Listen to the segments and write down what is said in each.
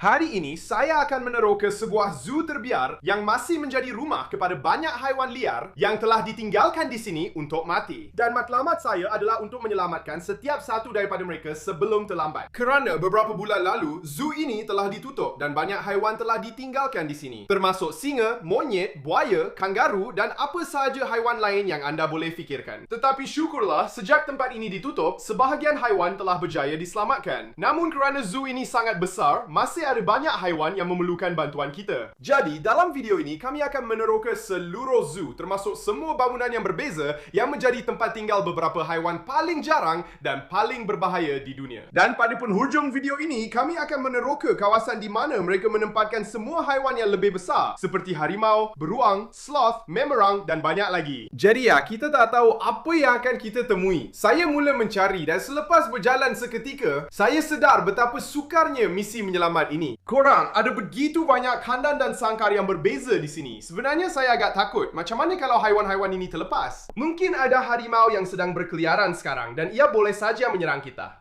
Hari ini, saya akan meneroka sebuah zoo terbiar yang masih menjadi rumah kepada banyak haiwan liar yang telah ditinggalkan di sini untuk mati. Dan matlamat saya adalah untuk menyelamatkan setiap satu daripada mereka sebelum terlambat. Kerana beberapa bulan lalu, zoo ini telah ditutup dan banyak haiwan telah ditinggalkan di sini. Termasuk singa, monyet, buaya, kangaru dan apa sahaja haiwan lain yang anda boleh fikirkan. Tetapi syukurlah, sejak tempat ini ditutup, sebahagian haiwan telah berjaya diselamatkan. Namun kerana zoo ini sangat besar, masih ada banyak haiwan yang memerlukan bantuan kita. Jadi, dalam video ini, kami akan meneroka seluruh zoo, termasuk semua bangunan yang berbeza yang menjadi tempat tinggal beberapa haiwan paling jarang dan paling berbahaya di dunia. Dan pada penghujung video ini, kami akan meneroka kawasan di mana mereka menempatkan semua haiwan yang lebih besar, seperti harimau, beruang, sloth, memerang dan banyak lagi. Jadi ya, kita tak tahu apa yang akan kita temui. Saya mula mencari dan selepas berjalan seketika, saya sedar betapa sukarnya misi menyelamat ini. Korang, ada begitu banyak kandang dan sangkar yang berbeza di sini. Sebenarnya saya agak takut. Macam mana kalau haiwan-haiwan ini terlepas? Mungkin ada harimau yang sedang berkeliaran sekarang dan ia boleh saja menyerang kita.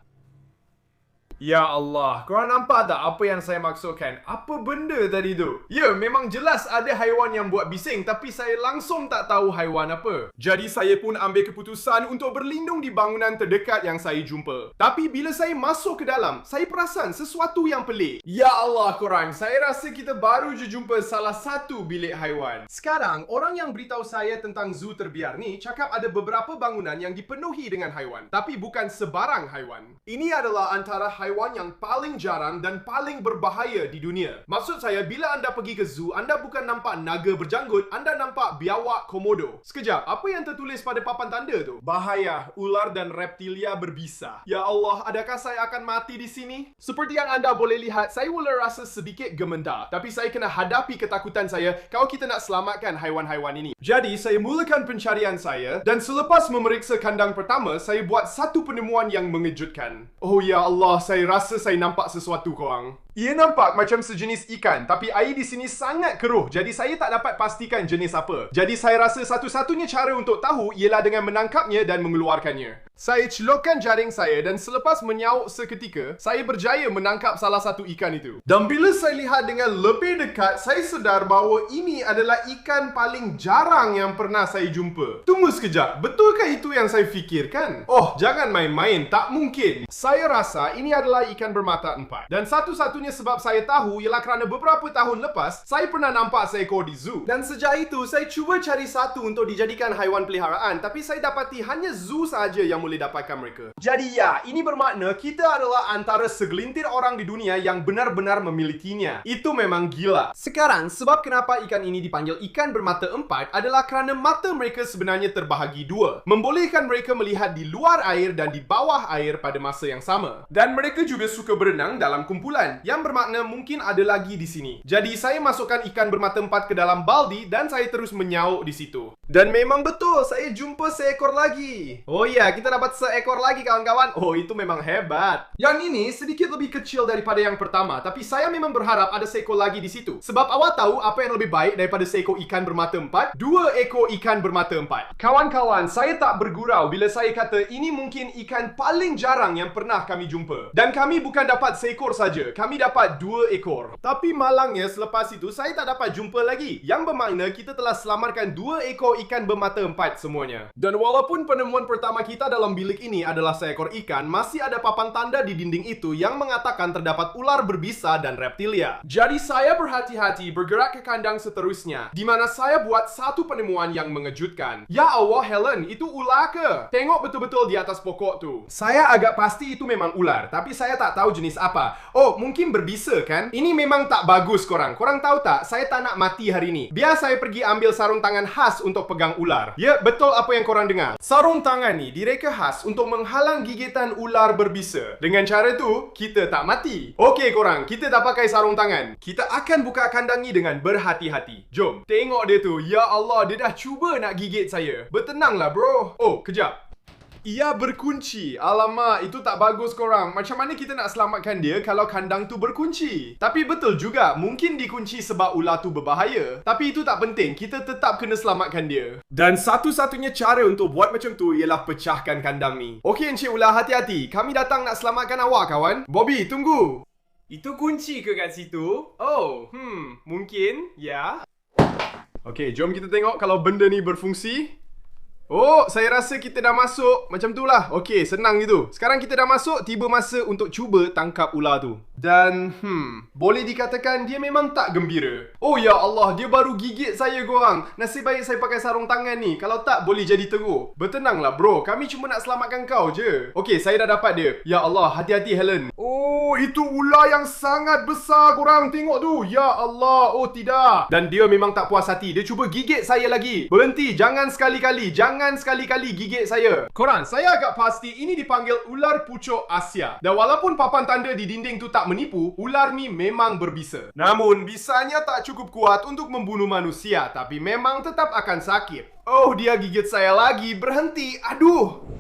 Ya Allah, korang nampak tak apa yang saya maksudkan? Apa benda tadi tu? Ya, memang jelas ada haiwan yang buat bising, tapi saya langsung tak tahu haiwan apa. Jadi saya pun ambil keputusan untuk berlindung di bangunan terdekat yang saya jumpa. Tapi bila saya masuk ke dalam, saya perasan sesuatu yang pelik. Ya Allah korang, saya rasa kita baru je jumpa salah satu bilik haiwan. Sekarang, orang yang beritahu saya tentang zoo terbiar ni cakap ada beberapa bangunan yang dipenuhi dengan haiwan. Tapi bukan sebarang haiwan. Ini adalah antara haiwan yang paling jarang dan paling berbahaya di dunia. Maksud saya, bila anda pergi ke zoo, anda bukan nampak naga berjanggut, anda nampak biawak komodo. Sekejap, apa yang tertulis pada papan tanda tu? Bahaya, ular dan reptilia berbisa. Ya Allah, adakah saya akan mati di sini? Seperti yang anda boleh lihat, saya mula rasa sedikit gementar. Tapi saya kena hadapi ketakutan saya kalau kita nak selamatkan haiwan-haiwan ini. Jadi, saya mulakan pencarian saya dan selepas memeriksa kandang pertama, saya buat satu penemuan yang mengejutkan. Oh ya Allah, saya rasa saya nampak sesuatu korang. Ia nampak macam sejenis ikan, tapi air di sini sangat keruh, jadi saya tak dapat pastikan jenis apa. Jadi saya rasa satu-satunya cara untuk tahu ialah dengan menangkapnya dan mengeluarkannya. Saya celupkan jaring saya dan selepas menyauk seketika, saya berjaya menangkap salah satu ikan itu. Dan bila saya lihat dengan lebih dekat, saya sedar bahawa ini adalah ikan paling jarang yang pernah saya jumpa. Tunggu sekejap, betulkah itu yang saya fikirkan? Oh, jangan main-main, tak mungkin. Saya rasa ini adalah ikan bermata empat. Dan satu-satunya sebab saya tahu ialah kerana beberapa tahun lepas, saya pernah nampak seekor di zoo. Dan sejak itu, saya cuba cari satu untuk dijadikan haiwan peliharaan, tapi saya dapati hanya zoo sahaja yang boleh dapatkan mereka. Jadi ya, ini bermakna kita adalah antara segelintir orang di dunia yang benar-benar memilikinya. Itu memang gila. Sekarang, sebab kenapa ikan ini dipanggil ikan bermata empat adalah kerana mata mereka sebenarnya terbahagi dua, membolehkan mereka melihat di luar air dan di bawah air pada masa yang sama. Dan mereka juga suka berenang dalam kumpulan, yang bermakna mungkin ada lagi di sini. Jadi saya masukkan ikan bermata empat ke dalam baldi dan saya terus menyauk di situ. Dan memang betul, saya jumpa seekor lagi. Oh ya, kita dapat seekor lagi kawan-kawan. Oh, itu memang hebat. Yang ini sedikit lebih kecil daripada yang pertama, tapi saya memang berharap ada seekor lagi di situ. Sebab awak tahu apa yang lebih baik daripada seekor ikan bermata empat? Dua ekor ikan bermata empat. Kawan-kawan, saya tak bergurau bila saya kata ini mungkin ikan paling jarang yang pernah kami jumpa. Dan kami bukan dapat seekor saja, kami dapat 2 ekor. Tapi malangnya selepas itu saya tak dapat jumpa lagi, yang bermakna kita telah selamatkan 2 ekor ikan bermata empat semuanya. Dan walaupun penemuan pertama kita dalam bilik ini adalah seekor ikan, masih ada papan tanda di dinding itu yang mengatakan terdapat ular berbisa dan reptilia. Jadi saya berhati-hati bergerak ke kandang seterusnya, di mana saya buat satu penemuan yang mengejutkan. Ya Allah Helen, itu ular ke? Tengok betul-betul di atas pokok tu. Saya agak pasti itu memang ular, tapi saya tak tahu jenis apa. Oh, mungkin berbisa kan? Ini memang tak bagus korang. Korang tahu tak, saya tak nak mati hari ni. Biar saya pergi ambil sarung tangan khas untuk pegang ular. Ya, betul apa yang korang dengar. Sarung tangan ni direka khas untuk menghalang gigitan ular berbisa. Dengan cara tu, kita tak mati. Okey korang, kita dah pakai sarung tangan. Kita akan buka kandang ni dengan berhati-hati. Jom, tengok dia tu. Ya Allah, dia dah cuba nak gigit saya. Bertenanglah bro. Oh, kejap. Ia berkunci. Alamak, itu tak bagus korang. Macam mana kita nak selamatkan dia kalau kandang tu berkunci? Tapi betul juga, mungkin dikunci sebab ular tu berbahaya. Tapi itu tak penting, kita tetap kena selamatkan dia. Dan satu-satunya cara untuk buat macam tu ialah pecahkan kandang ni. Okey Encik Ular, hati-hati. Kami datang nak selamatkan awak kawan. Bobby, tunggu. Itu kunci ke kat situ? Oh, mungkin, ya. Okey, jom kita tengok kalau benda ni berfungsi. Oh, saya rasa kita dah masuk. Macam tu lah. Okey, senang gitu. Sekarang kita dah masuk, tiba masa untuk cuba tangkap ular tu. Dan, boleh dikatakan dia memang tak gembira. Oh ya Allah, dia baru gigit saya korang. Nasib baik saya pakai sarung tangan ni. Kalau tak, boleh jadi teruk. Bertenanglah bro, kami cuma nak selamatkan kau je. Okey, saya dah dapat dia. Ya Allah, hati-hati Helen. Oh, itu ular yang sangat besar korang. Tengok tu. Ya Allah, oh tidak. Dan dia memang tak puas hati. Dia cuba gigit saya lagi. Berhenti, jangan sekali-kali. Jangan sekali-kali gigit saya. Korang, saya agak pasti ini dipanggil ular pucuk Asia. Dan walaupun papan tanda di dinding tu tak menipu, ular ni memang berbisa. Namun, bisanya tak cukup kuat untuk membunuh manusia, tapi memang tetap akan sakit. Oh, dia gigit saya lagi. Berhenti. Aduh.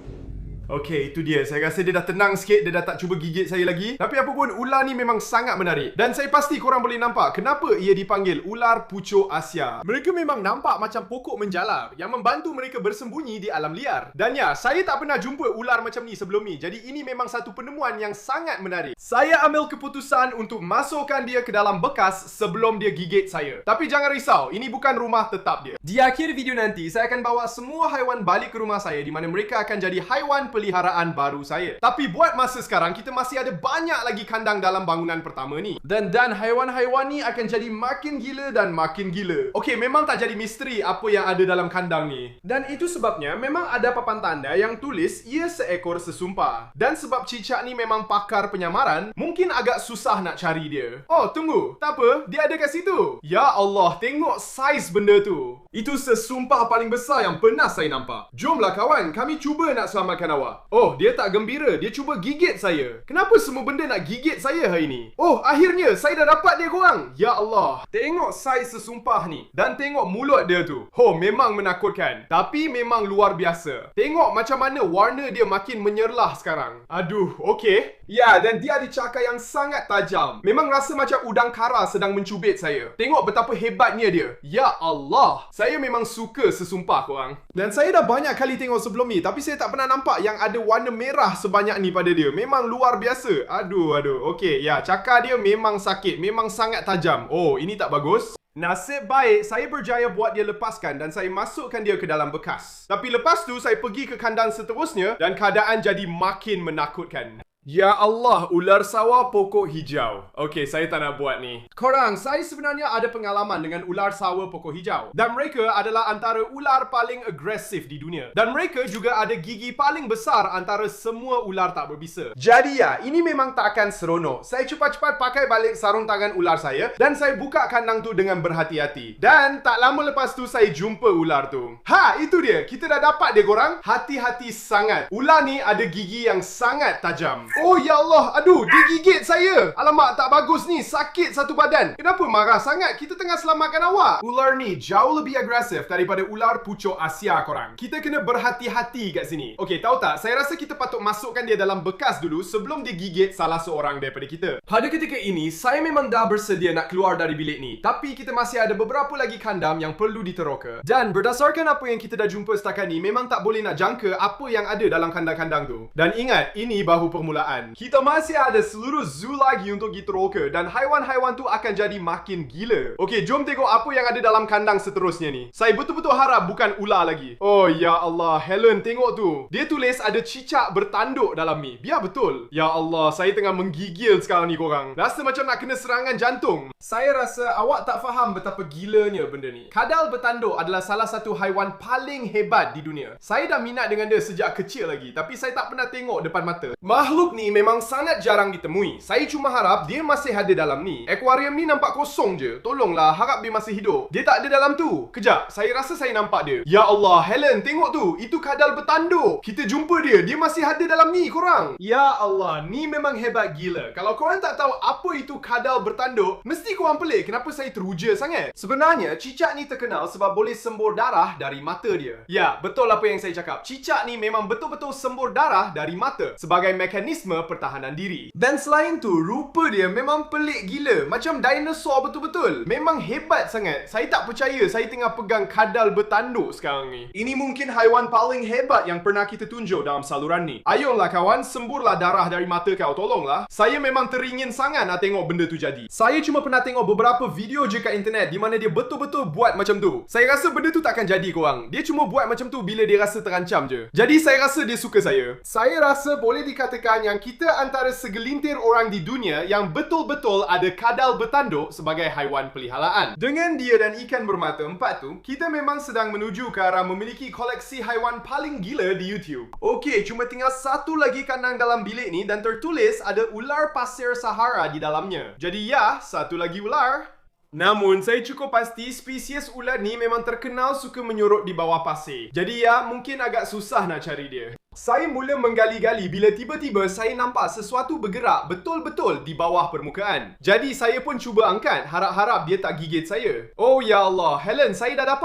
Okey, itu dia. Saya rasa dia dah tenang sikit. Dia dah tak cuba gigit saya lagi. Tapi apa pun, ular ni memang sangat menarik. Dan saya pasti korang boleh nampak kenapa ia dipanggil ular pucuk Asia. Mereka memang nampak macam pokok menjalar yang membantu mereka bersembunyi di alam liar. Dan ya, saya tak pernah jumpa ular macam ni sebelum ni. Jadi ini memang satu penemuan yang sangat menarik. Saya ambil keputusan untuk masukkan dia ke dalam bekas sebelum dia gigit saya. Tapi jangan risau, ini bukan rumah tetap dia. Di akhir video nanti, saya akan bawa semua haiwan balik ke rumah saya di mana mereka akan jadi haiwan peliharaan baru saya. Tapi buat masa sekarang, kita masih ada banyak lagi kandang dalam bangunan pertama ni. Dan haiwan-haiwan ni akan jadi makin gila dan makin gila. Okey, memang tak jadi misteri apa yang ada dalam kandang ni. Dan itu sebabnya memang ada papan tanda yang tulis ia seekor sesumpah. Dan sebab cicak ni memang pakar penyamaran, mungkin agak susah nak cari dia. Oh, tunggu. Tak apa, dia ada kat situ. Ya Allah, tengok saiz benda tu. Itu sesumpah paling besar yang pernah saya nampak. Jomlah kawan, kami cuba nak selamatkan awak. Oh, dia tak gembira. Dia cuba gigit saya. Kenapa semua benda nak gigit saya hari ni? Oh, akhirnya saya dah dapat dia korang. Ya Allah. Tengok saiz sesumpah ni. Dan tengok mulut dia tu. Oh, memang menakutkan. Tapi memang luar biasa. Tengok macam mana warna dia makin menyerlah sekarang. Aduh, okey. Ya, dan dia ada cakar yang sangat tajam. Memang rasa macam udang kara sedang mencubit saya. Tengok betapa hebatnya dia. Ya Allah. Saya memang suka sesumpah korang. Dan saya dah banyak kali tengok sebelum ni. Tapi saya tak pernah nampak yang ada warna merah sebanyak ni pada dia. Memang luar biasa. Aduh. Okey, ya, cakar dia memang sakit. Memang sangat tajam. Oh, ini tak bagus. Nasib baik, saya berjaya buat dia lepaskan dan saya masukkan dia ke dalam bekas. Tapi lepas tu, saya pergi ke kandang seterusnya dan keadaan jadi makin menakutkan. Ya Allah, ular sawah pokok hijau. Okey, saya tak nak buat ni. Korang, saya sebenarnya ada pengalaman dengan ular sawah pokok hijau. Dan mereka adalah antara ular paling agresif di dunia. Dan mereka juga ada gigi paling besar antara semua ular tak berbisa. Jadi ya, ini memang tak akan seronok. Saya cepat-cepat pakai balik sarung tangan ular saya dan saya buka kandang tu dengan berhati-hati. Dan tak lama lepas tu saya jumpa ular tu. Ha, itu dia. Kita dah dapat dia korang. Hati-hati sangat. Ular ni ada gigi yang sangat tajam. Oh ya Allah, aduh, digigit saya. Alamak, tak bagus ni, sakit satu badan. Kenapa marah sangat? Kita tengah selamatkan awak. Ular ni jauh lebih agresif daripada ular pucuk Asia korang. Kita kena berhati-hati kat sini. Okey, tahu tak? Saya rasa kita patut masukkan dia dalam bekas dulu sebelum dia gigit salah seorang daripada kita. Pada ketika ini, saya memang dah bersedia nak keluar dari bilik ni. Tapi kita masih ada beberapa lagi kandang yang perlu diteroka. Dan berdasarkan apa yang kita dah jumpa setakat ni, memang tak boleh nak jangka apa yang ada dalam kandang-kandang tu. Dan ingat, ini baru permulaan. Kita masih ada seluruh zoo lagi untuk diteroka dan haiwan-haiwan tu akan jadi makin gila. Okey, jom tengok apa yang ada dalam kandang seterusnya ni. Saya betul-betul harap bukan ular lagi. Oh ya Allah, Helen, tengok tu. Dia tulis ada cicak bertanduk dalam ni. Biar betul. Ya Allah, saya tengah menggigil sekarang ni korang. Rasa macam nak kena serangan jantung. Saya rasa awak tak faham betapa gilanya benda ni. Kadal bertanduk adalah salah satu haiwan paling hebat di dunia. Saya dah minat dengan dia sejak kecil lagi, tapi saya tak pernah tengok depan mata. Makhluk ni memang sangat jarang ditemui. Saya cuma harap dia masih ada dalam ni. Akuarium ni nampak kosong je. Tolonglah, harap dia masih hidup. Dia tak ada dalam tu. Kejap, saya rasa saya nampak dia. Ya Allah, Helen, tengok tu. Itu kadal bertanduk. Kita jumpa dia. Dia masih ada dalam ni korang. Ya Allah, ni memang hebat gila. Kalau korang tak tahu apa itu kadal bertanduk, mesti korang pelik kenapa saya teruja sangat. Sebenarnya, cicak ni terkenal sebab boleh sembur darah dari mata dia. Ya, betul apa yang saya cakap. Cicak ni memang betul-betul sembur darah dari mata. Sebagai mekanisme mekanisme pertahanan diri. Dan selain tu, rupa dia memang pelik gila. Macam dinosaur betul-betul. Memang hebat sangat. Saya tak percaya saya tengah pegang kadal bertanduk sekarang ni. Ini mungkin haiwan paling hebat yang pernah kita tunjuk dalam saluran ni. Ayolah kawan, semburlah darah dari mata kau, tolonglah. Saya memang teringin sangat nak tengok benda tu jadi. Saya cuma pernah tengok beberapa video je kat internet di mana dia betul-betul buat macam tu. Saya rasa benda tu takkan jadi korang. Dia cuma buat macam tu bila dia rasa terancam je. Jadi saya rasa dia suka saya. Saya rasa boleh dikatakan yang kita antara segelintir orang di dunia yang betul-betul ada kadal bertanduk sebagai haiwan peliharaan. Dengan dia dan ikan bermata empat tu, kita memang sedang menuju ke arah memiliki koleksi haiwan paling gila di YouTube. Okey, cuma tinggal satu lagi kandang dalam bilik ni dan tertulis ada ular pasir Sahara di dalamnya. Jadi ya, satu lagi ular. Namun, saya cukup pasti spesies ular ni memang terkenal suka menyorot di bawah pasir. Jadi ya, mungkin agak susah nak cari dia. Saya mula menggali-gali bila tiba-tiba saya nampak sesuatu bergerak betul-betul di bawah permukaan. Jadi saya pun cuba angkat, harap-harap dia tak gigit saya. Oh ya Allah, Helen, saya dah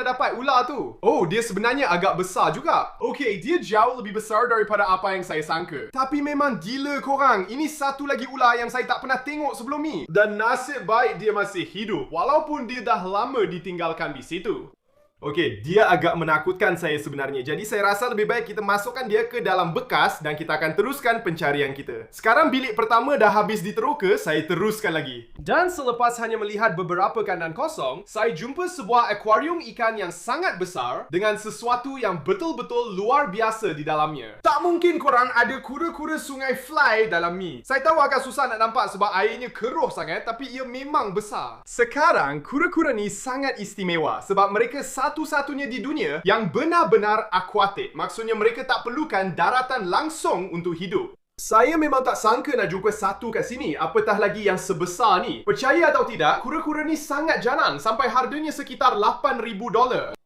dapat ular tu. Oh, dia sebenarnya agak besar juga. Okey, dia jauh lebih besar daripada apa yang saya sangka. Tapi memang gila korang, ini satu lagi ular yang saya tak pernah tengok sebelum ni. Dan nasib baik dia masih hidup, walaupun dia dah lama ditinggalkan di situ. Okey, dia agak menakutkan saya sebenarnya. Jadi saya rasa lebih baik kita masukkan dia ke dalam bekas dan kita akan teruskan pencarian kita. Sekarang bilik pertama dah habis diteroka, saya teruskan lagi. Dan selepas hanya melihat beberapa kandang kosong, saya jumpa sebuah akuarium ikan yang sangat besar dengan sesuatu yang betul-betul luar biasa di dalamnya. Tak mungkin korang ada kura-kura sungai fly dalam ni. Saya tahu agak susah nak nampak sebab airnya keruh sangat, tapi ia memang besar. Sekarang, kura-kura ni sangat istimewa sebab mereka satu-satunya di dunia yang benar-benar akuatik. Maksudnya mereka tak perlukan daratan langsung untuk hidup. Saya memang tak sangka nak jumpa satu kat sini, apatah lagi yang sebesar ni. Percaya atau tidak, kura-kura ni sangat jarang sampai harganya sekitar $8,000.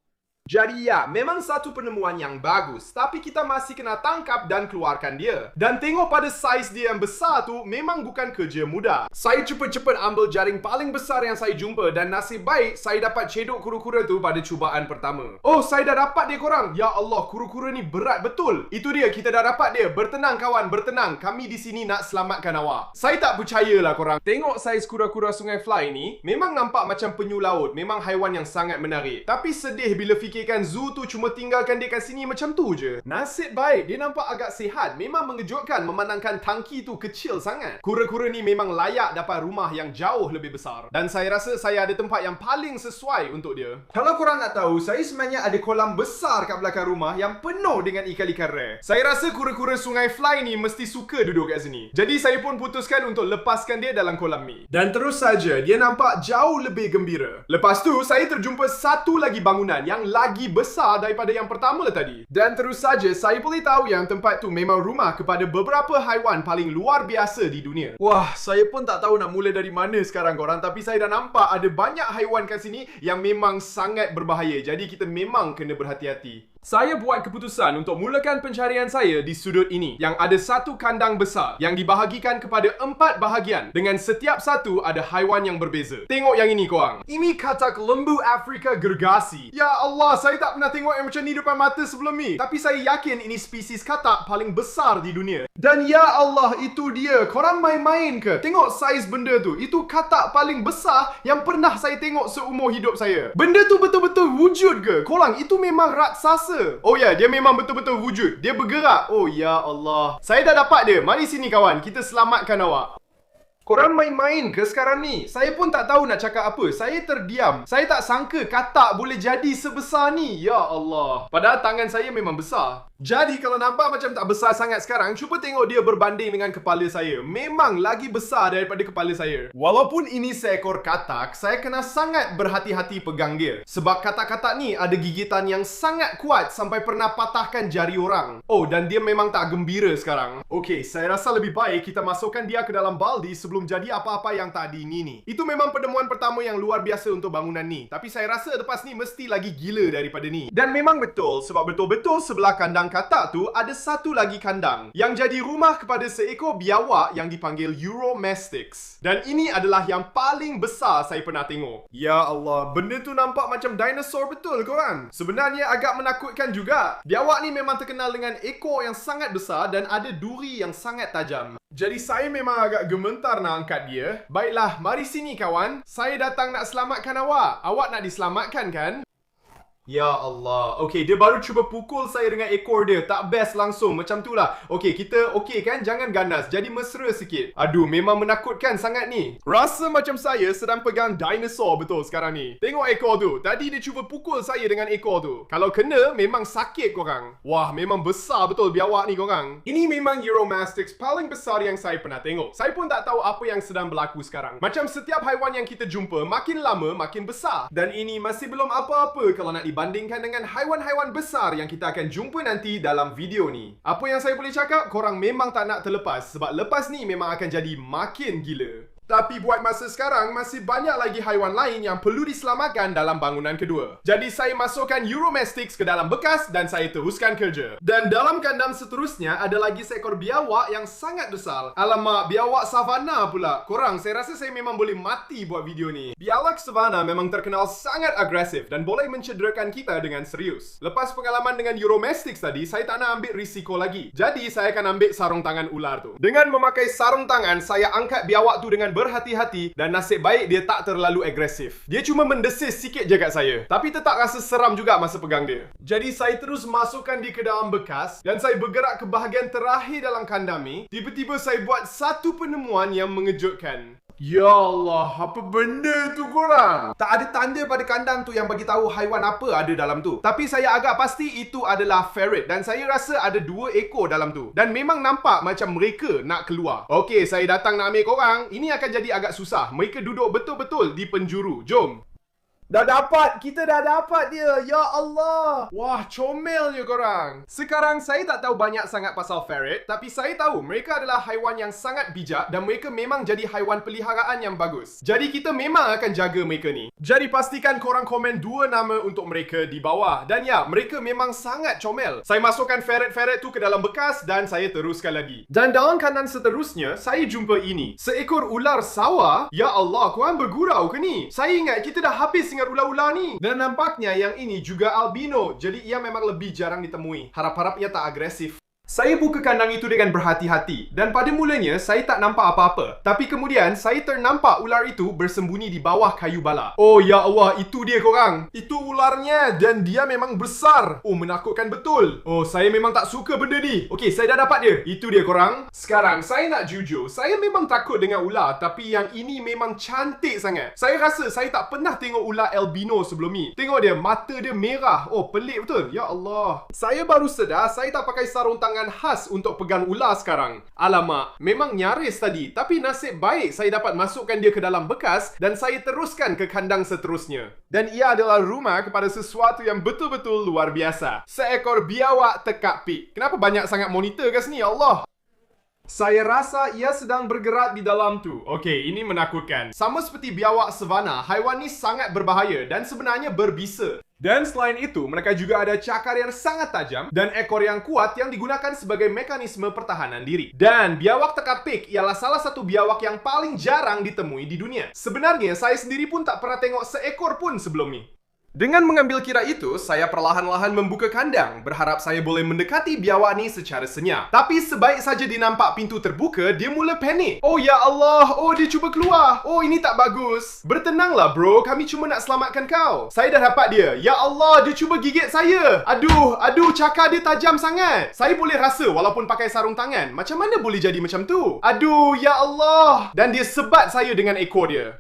Jadi ya, memang satu penemuan yang bagus, tapi kita masih kena tangkap dan keluarkan dia. Dan tengok pada saiz dia yang besar tu, memang bukan kerja mudah. Saya cepat-cepat ambil jaring paling besar yang saya jumpa dan nasib baik saya dapat cedok kura-kura tu pada cubaan pertama. Oh, saya dah dapat dia korang. Ya Allah, kura-kura ni berat betul. Itu dia, kita dah dapat dia. Bertenang kawan, bertenang. Kami di sini nak selamatkan awak. Saya tak percayalah korang. Tengok saiz kura-kura sungai fly ni, memang nampak macam penyu laut. Memang haiwan yang sangat menarik. Tapi sedih bila fikirkan zoo tu cuma tinggalkan dia kat sini macam tu je. Nasib baik, dia nampak agak sihat. Memang mengejutkan memandangkan tangki tu kecil sangat. Kura-kura ni memang layak dapat rumah yang jauh lebih besar. Dan saya rasa saya ada tempat yang paling sesuai untuk dia. Kalau korang nak tahu, saya sebenarnya ada kolam besar kat belakang rumah yang penuh dengan ikan-ikan rare. Saya rasa kura-kura sungai fly ni mesti suka duduk kat sini. Jadi saya pun putuskan untuk lepaskan dia dalam kolam ni. Dan terus saja, dia nampak jauh lebih gembira. Lepas tu, saya terjumpa satu lagi bangunan yang lagi besar daripada yang pertama tadi. Dan terus saja saya boleh tahu yang tempat tu memang rumah kepada beberapa haiwan paling luar biasa di dunia. Wah, saya pun tak tahu nak mula dari mana sekarang korang, tapi saya dah nampak ada banyak haiwan kat sini yang memang sangat berbahaya. Jadi kita memang kena berhati-hati. Saya buat keputusan untuk mulakan pencarian saya di sudut ini yang ada satu kandang besar yang dibahagikan kepada 4 bahagian dengan setiap satu ada haiwan yang berbeza. Tengok yang ini korang. Ini katak lembu Afrika gergasi. Ya Allah, saya tak pernah tengok yang macam ni depan mata sebelum ni. Tapi saya yakin ini spesies katak paling besar di dunia. Dan ya Allah, itu dia. Korang main-main ke? Tengok saiz benda tu. Itu katak paling besar yang pernah saya tengok seumur hidup saya. Benda tu betul-betul wujud ke? Korang, itu memang raksasa. Oh ya, dia memang betul-betul wujud. Dia bergerak. Oh ya Allah. Saya dah dapat dia. Mari sini kawan, kita selamatkan awak. Korang main-main ke sekarang ni? Saya pun tak tahu nak cakap apa. Saya terdiam. Saya tak sangka katak boleh jadi sebesar ni. Ya Allah. Padahal tangan saya memang besar. Jadi kalau nampak macam tak besar sangat sekarang, cuba tengok dia berbanding dengan kepala saya. Memang lagi besar daripada kepala saya. Walaupun ini seekor katak, saya kena sangat berhati-hati pegang dia. Sebab katak-katak ni ada gigitan yang sangat kuat sampai pernah patahkan jari orang. Oh, dan dia memang tak gembira sekarang. Okey, saya rasa lebih baik kita masukkan dia ke dalam baldi sebelum sebelum jadi apa-apa yang tak diingini. Itu memang penemuan pertama yang luar biasa untuk bangunan ni. Tapi saya rasa lepas ni mesti lagi gila daripada ni. Dan memang betul, sebab betul-betul sebelah kandang katak tu ada satu lagi kandang yang jadi rumah kepada seekor biawak yang dipanggil Uromastyx. Dan ini adalah yang paling besar saya pernah tengok. Ya Allah, benda tu nampak macam dinosaur betul korang. Sebenarnya agak menakutkan juga. Biawak ni memang terkenal dengan ekor yang sangat besar dan ada duri yang sangat tajam. Jadi saya memang agak gemetar nak angkat dia. Baiklah, mari sini kawan. Saya datang nak selamatkan awak. Awak nak diselamatkan kan? Ya Allah. Okey, dia baru cuba pukul saya dengan ekor dia. Tak best langsung. Macam tu lah. Okey, kita okey kan? Jangan ganas. Jadi mesra sikit. Aduh, memang menakutkan sangat ni. Rasa macam saya sedang pegang dinosaur betul sekarang ni. Tengok ekor tu. Tadi dia cuba pukul saya dengan ekor tu. Kalau kena, memang sakit korang. Wah, memang besar betul biawak ni korang. Ini memang Uromastyx paling besar yang saya pernah tengok. Saya pun tak tahu apa yang sedang berlaku sekarang. Macam setiap haiwan yang kita jumpa, makin lama makin besar. Dan ini masih belum apa-apa kalau nak bandingkan dengan haiwan-haiwan besar yang kita akan jumpa nanti dalam video ni. Apa yang saya boleh cakap, korang memang tak nak terlepas sebab lepas ni memang akan jadi makin gila. Tapi buat masa sekarang, masih banyak lagi haiwan lain yang perlu diselamatkan dalam bangunan kedua. Jadi saya masukkan Uromastyx ke dalam bekas dan saya teruskan kerja. Dan dalam kandang seterusnya, ada lagi seekor biawak yang sangat besar. Alamak, biawak savana pula. Korang, saya rasa saya memang boleh mati buat video ni. Biawak savana memang terkenal sangat agresif dan boleh mencederakan kita dengan serius. Lepas pengalaman dengan Uromastyx tadi, saya tak nak ambil risiko lagi. Jadi saya akan ambil sarung tangan ular tu. Dengan memakai sarung tangan, saya angkat biawak tu dengan berhati-hati dan nasib baik dia tak terlalu agresif. Dia cuma mendesis sikit je kat saya. Tapi tetap rasa seram juga masa pegang dia. Jadi saya terus masukkan dia ke dalam bekas dan saya bergerak ke bahagian terakhir dalam kandang ni. Tiba-tiba saya buat satu penemuan yang mengejutkan. Ya Allah, apa benda tu korang? Tak ada tanda pada kandang tu yang bagi tahu haiwan apa ada dalam tu. Tapi saya agak pasti itu adalah ferret dan saya rasa ada 2 ekor dalam tu. Dan memang nampak macam mereka nak keluar. Okey, saya datang nak ambil korang. Ini akan jadi agak susah. Mereka duduk betul-betul di penjuru. Jom. Dah dapat! Kita dah dapat dia! Ya Allah! Wah, comel je korang! Sekarang saya tak tahu banyak sangat pasal ferret, tapi saya tahu mereka adalah haiwan yang sangat bijak dan mereka memang jadi haiwan peliharaan yang bagus. Jadi kita memang akan jaga mereka ni. Jadi pastikan korang komen 2 nama untuk mereka di bawah. Dan ya, mereka memang sangat comel. Saya masukkan ferret-ferret tu ke dalam bekas dan saya teruskan lagi. Dan dalam kandang seterusnya, saya jumpa ini. Seekor ular sawah. Ya Allah, korang bergurau ke ni? Saya ingat kita dah habis dengan ular-ular ni. Dan nampaknya yang ini juga albino. Jadi ia memang lebih jarang ditemui. Harap-harap ia tak agresif. Saya buka kandang itu dengan berhati-hati dan pada mulanya saya tak nampak apa-apa. Tapi kemudian saya ternampak ular itu bersembunyi di bawah kayu bala. Oh ya Allah, itu dia korang. Itu ularnya dan dia memang besar. Oh, menakutkan betul. Oh, saya memang tak suka benda ni. Okey, saya dah dapat dia. Itu dia korang. Sekarang saya nak jujur, saya memang takut dengan ular, tapi yang ini memang cantik sangat. Saya rasa saya tak pernah tengok ular albino sebelum ni. Tengok dia, mata dia merah. Oh, pelik betul. Ya Allah. Saya baru sedar saya tak pakai sarung tangan khas untuk pegang ular sekarang. Alamak, memang nyaris tadi. Tapi nasib baik saya dapat masukkan dia ke dalam bekas dan saya teruskan ke kandang seterusnya. Dan ia adalah rumah kepada sesuatu yang betul-betul luar biasa. Seekor biawak tekak-pik. Kenapa banyak sangat monitor kat sini, Allah? Saya rasa ia sedang bergerak di dalam tu. Okey, ini menakutkan. Sama seperti biawak savana, haiwan ni sangat berbahaya dan sebenarnya berbisa. Dan selain itu, mereka juga ada cakar yang sangat tajam dan ekor yang kuat yang digunakan sebagai mekanisme pertahanan diri. Dan biawak tekak-pik ialah salah satu biawak yang paling jarang ditemui di dunia. Sebenarnya, saya sendiri pun tak pernah tengok seekor pun sebelum ni. Dengan mengambil kira itu, saya perlahan-lahan membuka kandang, berharap saya boleh mendekati biawak ni secara senyap. Tapi sebaik saja dia nampak pintu terbuka, dia mula panik. Oh ya Allah, oh dia cuba keluar. Oh ini tak bagus. Bertenanglah bro, kami cuma nak selamatkan kau. Saya dah dapat dia. Ya Allah, dia cuba gigit saya. Aduh, cakar dia tajam sangat. Saya boleh rasa walaupun pakai sarung tangan. Macam mana boleh jadi macam tu? Aduh, ya Allah. Dan dia sebat saya dengan ekor dia.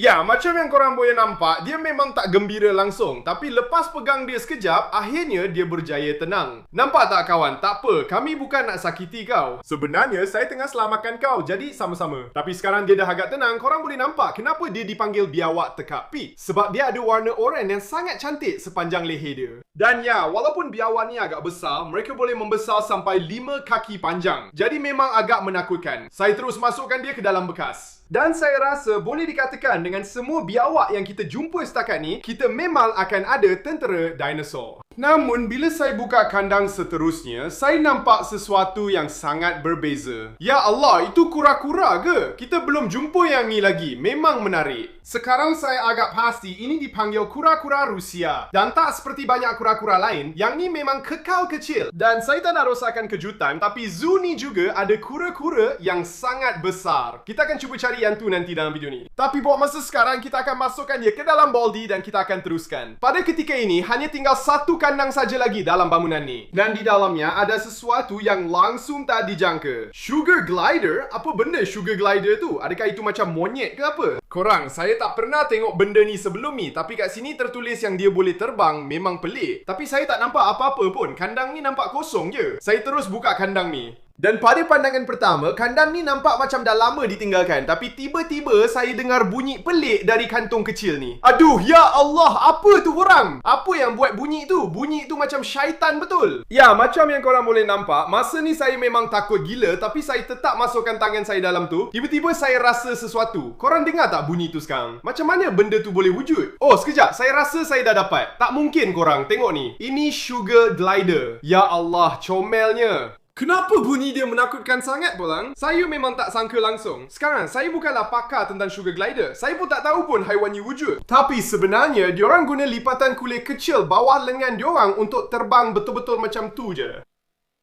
Ya, macam yang korang boleh nampak, dia memang tak gembira langsung. Tapi lepas pegang dia sekejap, akhirnya dia berjaya tenang. Nampak tak kawan? Tak apa, kami bukan nak sakiti kau. Sebenarnya, saya tengah selamatkan kau, jadi sama-sama. Tapi sekarang dia dah agak tenang, korang boleh nampak kenapa dia dipanggil biawak tekak-pik. Sebab dia ada warna oranye yang sangat cantik sepanjang leher dia. Dan ya, walaupun biawan ni agak besar, mereka boleh membesar sampai 5 kaki panjang. Jadi memang agak menakutkan. Saya terus masukkan dia ke dalam bekas. Dan saya rasa boleh dikatakan dengan semua biawak yang kita jumpa setakat ni, kita memang akan ada tentera dinosaur. Namun, bila saya buka kandang seterusnya, saya nampak sesuatu yang sangat berbeza. Ya Allah, itu kura-kura ke? Kita belum jumpa yang ni lagi. Memang menarik. Sekarang saya agak pasti ini dipanggil kura-kura Rusia. Dan tak seperti banyak kura-kura lain, yang ni memang kekal kecil. Dan saya tak nak rosakkan kejutan, tapi zoo ni juga ada kura-kura yang sangat besar. Kita akan cuba cari yang tu nanti dalam video ni. Tapi buat masa sekarang, kita akan masukkan dia ke dalam baldi dan kita akan teruskan. Pada ketika ini, hanya tinggal satu kandang saja lagi dalam bangunan ni. Dan di dalamnya ada sesuatu yang langsung tak dijangka. Sugar glider? Apa benda sugar glider tu? Adakah itu macam monyet ke apa? Korang, saya tak pernah tengok benda ni sebelum ni. Tapi kat sini tertulis yang dia boleh terbang. Memang pelik. Tapi saya tak nampak apa-apa pun. Kandang ni nampak kosong je. Saya terus buka kandang ni. Dan pada pandangan pertama, kandang ni nampak macam dah lama ditinggalkan. Tapi tiba-tiba saya dengar bunyi pelik dari kantung kecil ni. Aduh, ya Allah, apa tu korang? Apa yang buat bunyi tu? Bunyi tu macam syaitan betul. Ya, macam yang korang boleh nampak, masa ni saya memang takut gila. Tapi saya tetap masukkan tangan saya dalam tu. Tiba-tiba saya rasa sesuatu. Korang dengar tak bunyi tu sekarang? Macam mana benda tu boleh wujud? Oh, sekejap. Saya rasa saya dah dapat. Tak mungkin korang. Tengok ni. Ini sugar glider. Ya Allah, comelnya. Kenapa bunyi dia menakutkan sangat, Bolang? Saya memang tak sangka langsung. Sekarang, saya bukanlah pakar tentang sugar glider. Saya pun tak tahu pun haiwan ni wujud. Tapi sebenarnya, diorang guna lipatan kulit kecil bawah lengan diorang untuk terbang betul-betul macam tu je.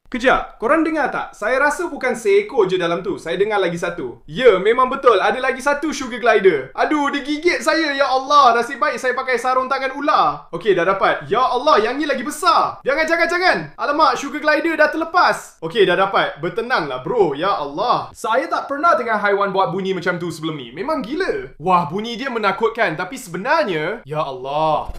Kejap, korang dengar tak? Saya rasa bukan seekor je dalam tu. Saya dengar lagi satu. Ya, memang betul. Ada lagi satu sugar glider. Aduh, dia gigit saya. Ya Allah, nasib baik saya pakai sarung tangan ular. Okey, dah dapat. Ya Allah, yang ni lagi besar. Jangan. Alamak, sugar glider dah terlepas. Okey, dah dapat. Bertenanglah, bro. Ya Allah. Saya tak pernah dengar haiwan buat bunyi macam tu sebelum ni. Memang gila. Wah, bunyi dia menakutkan. Tapi sebenarnya, ya Allah.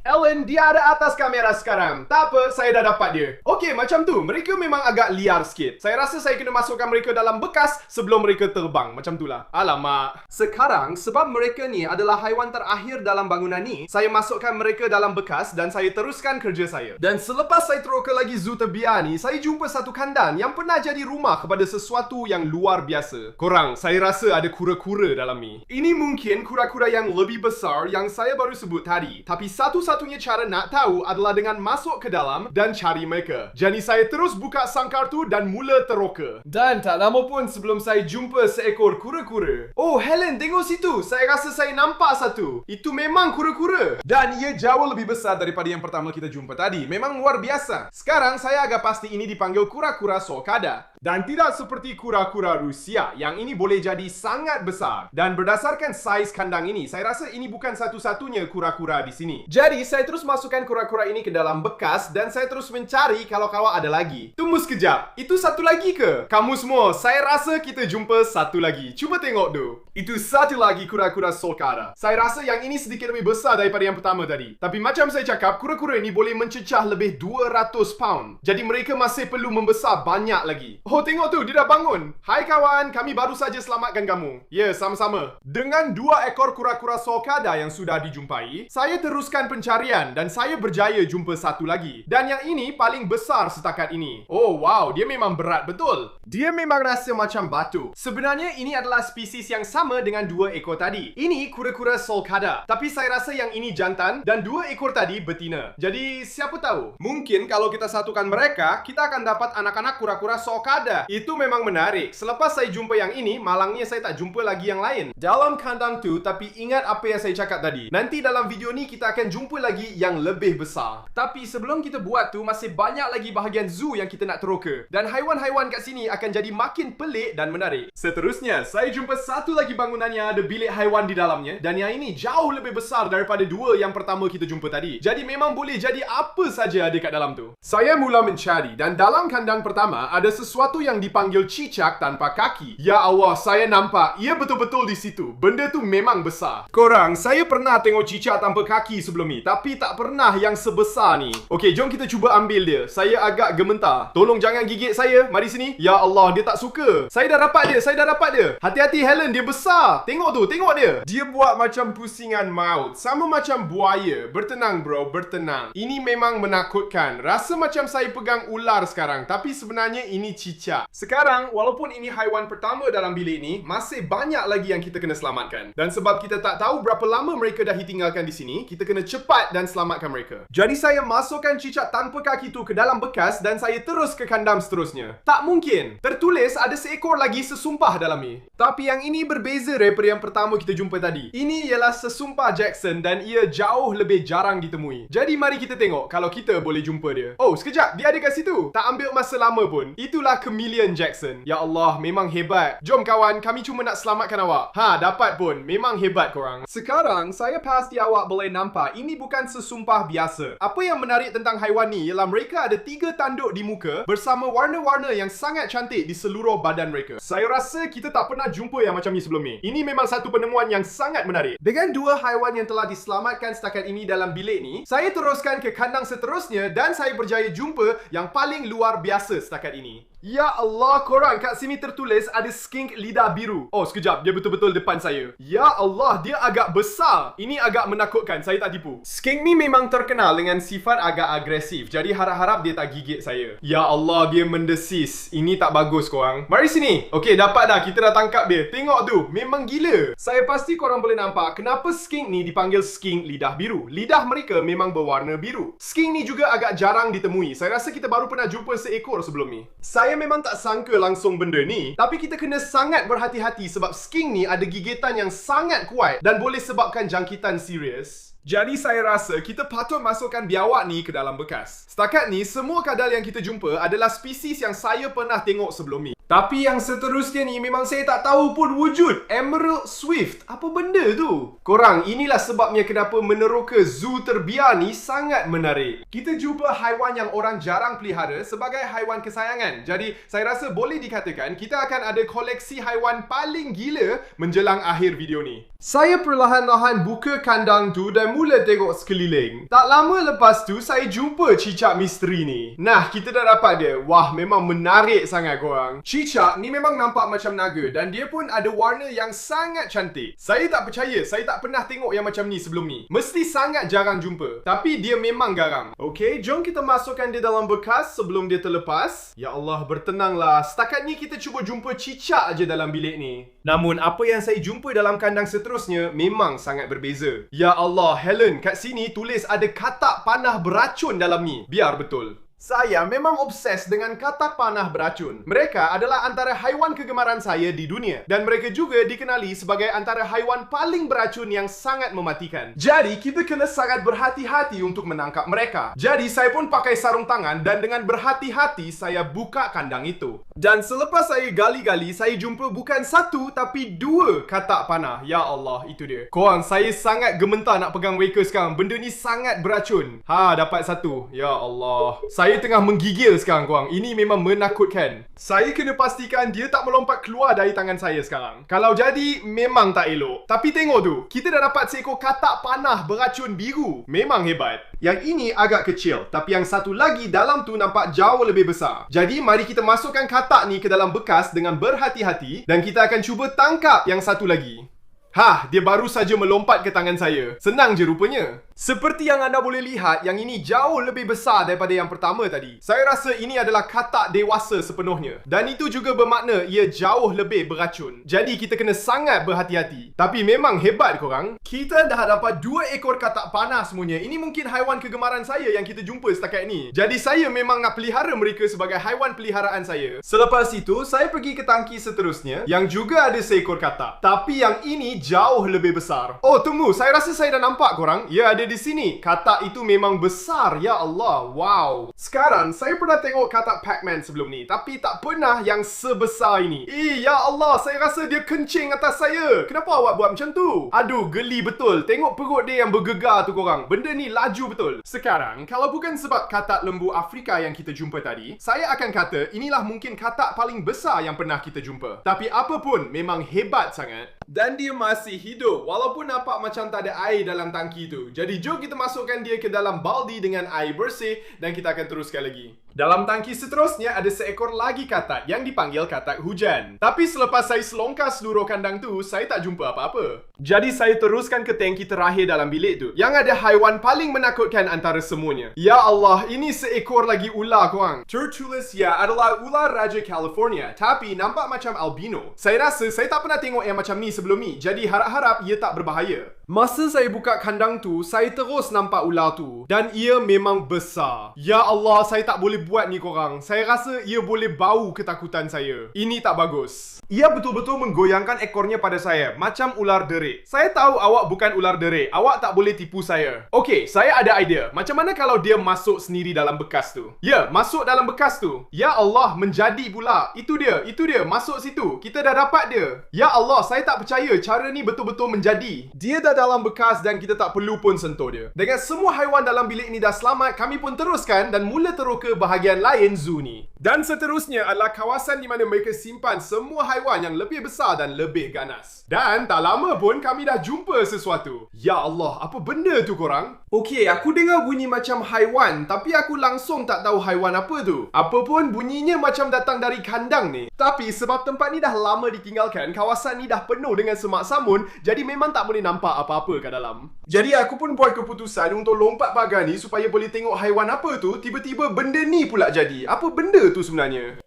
Ellen, dia ada atas kamera sekarang. Tak apa, saya dah dapat dia. Okey, macam tu. Mereka memang agak liar sikit. Saya rasa saya kena masukkan mereka dalam bekas sebelum mereka terbang. Macam itulah. Alamak. Sekarang, sebab mereka ni adalah haiwan terakhir dalam bangunan ni, saya masukkan mereka dalam bekas dan saya teruskan kerja saya. Dan selepas saya teroka lagi zoo terbiar ni, saya jumpa satu kandang yang pernah jadi rumah kepada sesuatu yang luar biasa. Korang, saya rasa ada kura-kura dalam ni. Ini mungkin kura-kura yang lebih besar yang saya baru sebut tadi. Tapi satu-satunya cara nak tahu adalah dengan masuk ke dalam dan cari mereka. Jadi saya terus buka sangkar tu dan mula teroka. Dan tak lama pun sebelum saya jumpa seekor kura-kura. Oh, Helen, tengok situ. Saya rasa saya nampak satu. Itu memang kura-kura. Dan ia jauh lebih besar daripada yang pertama kita jumpa tadi. Memang luar biasa. Sekarang saya agak pasti ini dipanggil kura-kura sulcata. Dan tidak seperti kura-kura Rusia yang ini boleh jadi sangat besar. Dan berdasarkan saiz kandang ini, saya rasa ini bukan satu-satunya kura-kura di sini. Jadi, saya terus masukkan kura-kura ini ke dalam bekas dan saya terus mencari kalau ada lagi. Tunggu sekejap. Itu satu lagi ke? Kamu semua, saya rasa kita jumpa satu lagi. Cuba tengok tu. Itu satu lagi kura-kura sulcata. Saya rasa yang ini sedikit lebih besar daripada yang pertama tadi. Tapi macam saya cakap, kura-kura ini boleh mencecah lebih 200 pound. Jadi mereka masih perlu membesar banyak lagi. Oh, tengok tu, dia dah bangun. Hai kawan, kami baru saja selamatkan kamu. Ya, sama-sama. Dengan 2 ekor kura-kura sulcata yang sudah dijumpai, saya teruskan pencarian dan saya berjaya jumpa satu lagi. Dan yang ini paling besar setakat ini. Oh, wow, dia memang berat betul. Dia memang rasa macam batu. Sebenarnya ini adalah spesies yang sama dengan 2 ekor tadi. Ini kura-kura sulcata. Tapi saya rasa yang ini jantan dan 2 ekor tadi betina. Jadi, siapa tahu? Mungkin kalau kita satukan mereka, kita akan dapat anak-anak kura-kura sulcata. Itu memang menarik. Selepas saya jumpa yang ini, malangnya saya tak jumpa lagi yang lain dalam kandang tu. Tapi ingat apa yang saya cakap tadi. Nanti dalam video ni kita akan jumpa lagi yang lebih besar. Tapi sebelum kita buat tu, masih banyak lagi bahagian zoo yang kita nak teroka. Dan haiwan-haiwan kat sini akan jadi makin pelik dan menarik. Seterusnya, saya jumpa satu lagi bangunan yang ada bilik haiwan di dalamnya. Dan yang ini jauh lebih besar daripada 2 yang pertama kita jumpa tadi. Jadi memang boleh jadi apa saja ada kat dalam tu. Saya mula mencari dan dalam kandang pertama ada sesuatu yang dipanggil cicak tanpa kaki. Ya Allah, saya nampak. Ia betul-betul di situ. Benda tu memang besar. Korang, saya pernah tengok cicak tanpa kaki sebelum ni. Tapi tak pernah yang sebesar ni. Okey, jom kita cuba ambil dia. Saya agak gemetar. Tolong jangan gigit saya. Mari sini. Ya Allah, dia tak suka. Saya dah dapat dia. Hati-hati Helen, dia besar besar. Tengok tu, tengok dia. Dia buat macam pusingan maut. Sama macam buaya. Bertenang bro, bertenang. Ini memang menakutkan. Rasa macam saya pegang ular sekarang. Tapi sebenarnya ini cicak. Sekarang, walaupun ini haiwan pertama dalam bilik ni, masih banyak lagi yang kita kena selamatkan. Dan sebab kita tak tahu berapa lama mereka dah ditinggalkan di sini, kita kena cepat dan selamatkan mereka. Jadi saya masukkan cicak tanpa kaki tu ke dalam bekas dan saya terus ke kandang seterusnya. Tak mungkin. Tertulis ada seekor lagi sesumpah dalam ni. Tapi yang ini berbeza daripada yang pertama kita jumpa tadi. Ini ialah sesumpah Jackson dan ia jauh lebih jarang ditemui. Jadi mari kita tengok kalau kita boleh jumpa dia. Oh, sekejap. Dia ada kat situ. Tak ambil masa lama pun. Itulah Chameleon Jackson. Ya Allah, memang hebat. Jom kawan, kami cuma nak selamatkan awak. Ha, dapat pun. Memang hebat korang. Sekarang, saya pasti awak boleh nampak ini bukan sesumpah biasa. Apa yang menarik tentang haiwan ni ialah mereka ada 3 tanduk di muka bersama warna-warna yang sangat cantik di seluruh badan mereka. Saya rasa kita tak pernah jumpa yang macam ni sebelum ni. Ini memang satu penemuan yang sangat menarik. Dengan 2 haiwan yang telah diselamatkan setakat ini dalam bilik ni, saya teruskan ke kandang seterusnya dan saya berjaya jumpa yang paling luar biasa setakat ini. Ya Allah, korang, kat sini tertulis ada skink lidah biru. Oh, sekejap, dia betul-betul depan saya. Ya Allah, dia agak besar. Ini agak menakutkan, saya tak tipu. Skink ni memang terkenal dengan sifat agak agresif. Jadi harap-harap dia tak gigit saya. Ya Allah, dia mendesis. Ini tak bagus korang. Mari sini. Okey, dapat dah, kita dah tangkap dia. Tengok tu, memang gila. Saya pasti korang boleh nampak kenapa skink ni dipanggil skink lidah biru. Lidah mereka memang berwarna biru. Skink ni juga agak jarang ditemui. Saya rasa kita baru pernah jumpa seekor sebelum ni. Saya memang tak sangka langsung benda ni, tapi kita kena sangat berhati-hati sebab skink ni ada gigitan yang sangat kuat dan boleh sebabkan jangkitan serius. Jadi saya rasa kita patut masukkan biawak ni ke dalam bekas. Setakat ni, semua kadal yang kita jumpa adalah spesies yang saya pernah tengok sebelum ni. Tapi yang seterusnya ni memang saya tak tahu pun wujud. Emerald Swift. Apa benda tu? Korang, inilah sebabnya kenapa meneroka zoo terbiar ni sangat menarik. Kita jumpa haiwan yang orang jarang pelihara sebagai haiwan kesayangan. Jadi, saya rasa boleh dikatakan kita akan ada koleksi haiwan paling gila menjelang akhir video ni. Saya perlahan-lahan buka kandang tu dan mula tengok sekeliling. Tak lama lepas tu, saya jumpa cicak misteri ni. Nah, kita dah dapat dia. Wah, memang menarik sangat korang. Cicak ni memang nampak macam naga dan dia pun ada warna yang sangat cantik. Saya tak percaya, saya tak pernah tengok yang macam ni sebelum ni. Mesti sangat jarang jumpa. Tapi dia memang garang. Okey, jom kita masukkan dia dalam bekas sebelum dia terlepas. Ya Allah, bertenanglah. Setakat ni kita cuba jumpa cicak aja dalam bilik ni. Namun, apa yang saya jumpa dalam kandang seterusnya memang sangat berbeza. Ya Allah, Helen, kat sini tulis ada katak panah beracun dalam ni. Biar betul. Saya memang obses dengan katak panah beracun. Mereka adalah antara haiwan kegemaran saya di dunia. Dan mereka juga dikenali sebagai antara haiwan paling beracun yang sangat mematikan. Jadi, kita kena sangat berhati-hati untuk menangkap mereka. Jadi, saya pun pakai sarung tangan dan dengan berhati-hati saya buka kandang itu. Dan selepas saya gali-gali, saya jumpa bukan 1 tapi 2 katak panah. Ya Allah, itu dia. Korang, saya sangat gementar nak pegang mereka sekarang. Benda ni sangat beracun. Ha, dapat 1. Ya Allah. Saya tengah menggigil sekarang korang. Ini memang menakutkan. Saya kena pastikan dia tak melompat keluar dari tangan saya sekarang. Kalau jadi, memang tak elok. Tapi tengok tu, kita dah dapat seekor katak panah beracun biru. Memang hebat. Yang ini agak kecil, tapi yang satu lagi dalam tu nampak jauh lebih besar. Jadi, mari kita masukkan katak ni ke dalam bekas dengan berhati-hati dan kita akan cuba tangkap yang satu lagi. Hah, dia baru saja melompat ke tangan saya. Senang je rupanya. Seperti yang anda boleh lihat, yang ini jauh lebih besar daripada yang pertama tadi. Saya rasa ini adalah katak dewasa sepenuhnya. Dan itu juga bermakna ia jauh lebih beracun. Jadi kita kena sangat berhati-hati. Tapi memang hebat korang. Kita dah dapat 2 ekor katak panah semuanya. Ini mungkin haiwan kegemaran saya yang kita jumpa setakat ini. Jadi saya memang nak pelihara mereka sebagai haiwan peliharaan saya. Selepas itu, saya pergi ke tangki seterusnya yang juga ada seekor katak. Tapi yang ini jauh lebih besar. Oh, tunggu. Saya rasa saya dah nampak korang. Ya, ada di sini. Katak itu memang besar. Ya Allah. Wow. Sekarang, saya pernah tengok katak Pac-Man sebelum ni. Tapi tak pernah yang sebesar ini. Ya Allah. Saya rasa dia kencing atas saya. Kenapa awak buat macam tu? Aduh, geli betul. Tengok perut dia yang bergegar tu korang. Benda ni laju betul. Sekarang, kalau bukan sebab katak lembu Afrika yang kita jumpa tadi, saya akan kata inilah mungkin katak paling besar yang pernah kita jumpa. Tapi apapun, memang hebat sangat. Dan dia masih hidup walaupun nampak macam tak ada air dalam tangki tu. Jadi jom kita masukkan dia ke dalam baldi dengan air bersih dan kita akan teruskan lagi. Dalam tangki seterusnya ada seekor lagi katak yang dipanggil katak hujan. Tapi selepas saya selongkar seluruh kandang tu, saya tak jumpa apa-apa. Jadi saya teruskan ke tangki terakhir dalam bilik tu, yang ada haiwan paling menakutkan antara semuanya. Ya Allah, ini seekor lagi ular korang. Tertulis ia adalah ular Raja California, tapi nampak macam albino. Saya rasa saya tak pernah tengok yang macam ni sebelum ni, jadi harap-harap ia tak berbahaya. Masa saya buka kandang tu, saya terus nampak ular tu. Dan ia memang besar. Ya Allah, saya tak boleh buat ni korang. Saya rasa ia boleh bau ketakutan saya. Ini tak bagus. Ia betul-betul menggoyangkan ekornya pada saya, macam ular derik. Saya tahu awak bukan ular derik. Awak tak boleh tipu saya. Okey, saya ada idea. Macam mana kalau dia masuk sendiri dalam bekas tu? Ya, masuk dalam bekas tu. Ya Allah, menjadi pula. Itu dia. Masuk situ. Kita dah dapat dia. Ya Allah, saya tak percaya cara ni betul-betul menjadi. Dia dah dalam bekas dan kita tak perlu pun sentuh dia. Dengan semua haiwan dalam bilik ni dah selamat, kami pun teruskan dan mula terus ke bahagian lain zoo ni. Dan seterusnya adalah kawasan di mana mereka simpan semua haiwan yang lebih besar dan lebih ganas. Dan tak lama pun kami dah jumpa sesuatu. Ya Allah, apa benda tu korang? Okey, aku dengar bunyi macam haiwan, tapi aku langsung tak tahu haiwan apa tu. Apa pun bunyinya macam datang dari kandang ni. Tapi sebab tempat ni dah lama ditinggalkan, kawasan ni dah penuh dengan semak samun, jadi memang tak boleh nampak apa-apa kat dalam. Jadi aku pun buat keputusan untuk lompat pagar ni supaya boleh tengok haiwan apa tu. Tiba-tiba benda ni pula jadi. Apa benda tu sebenarnya?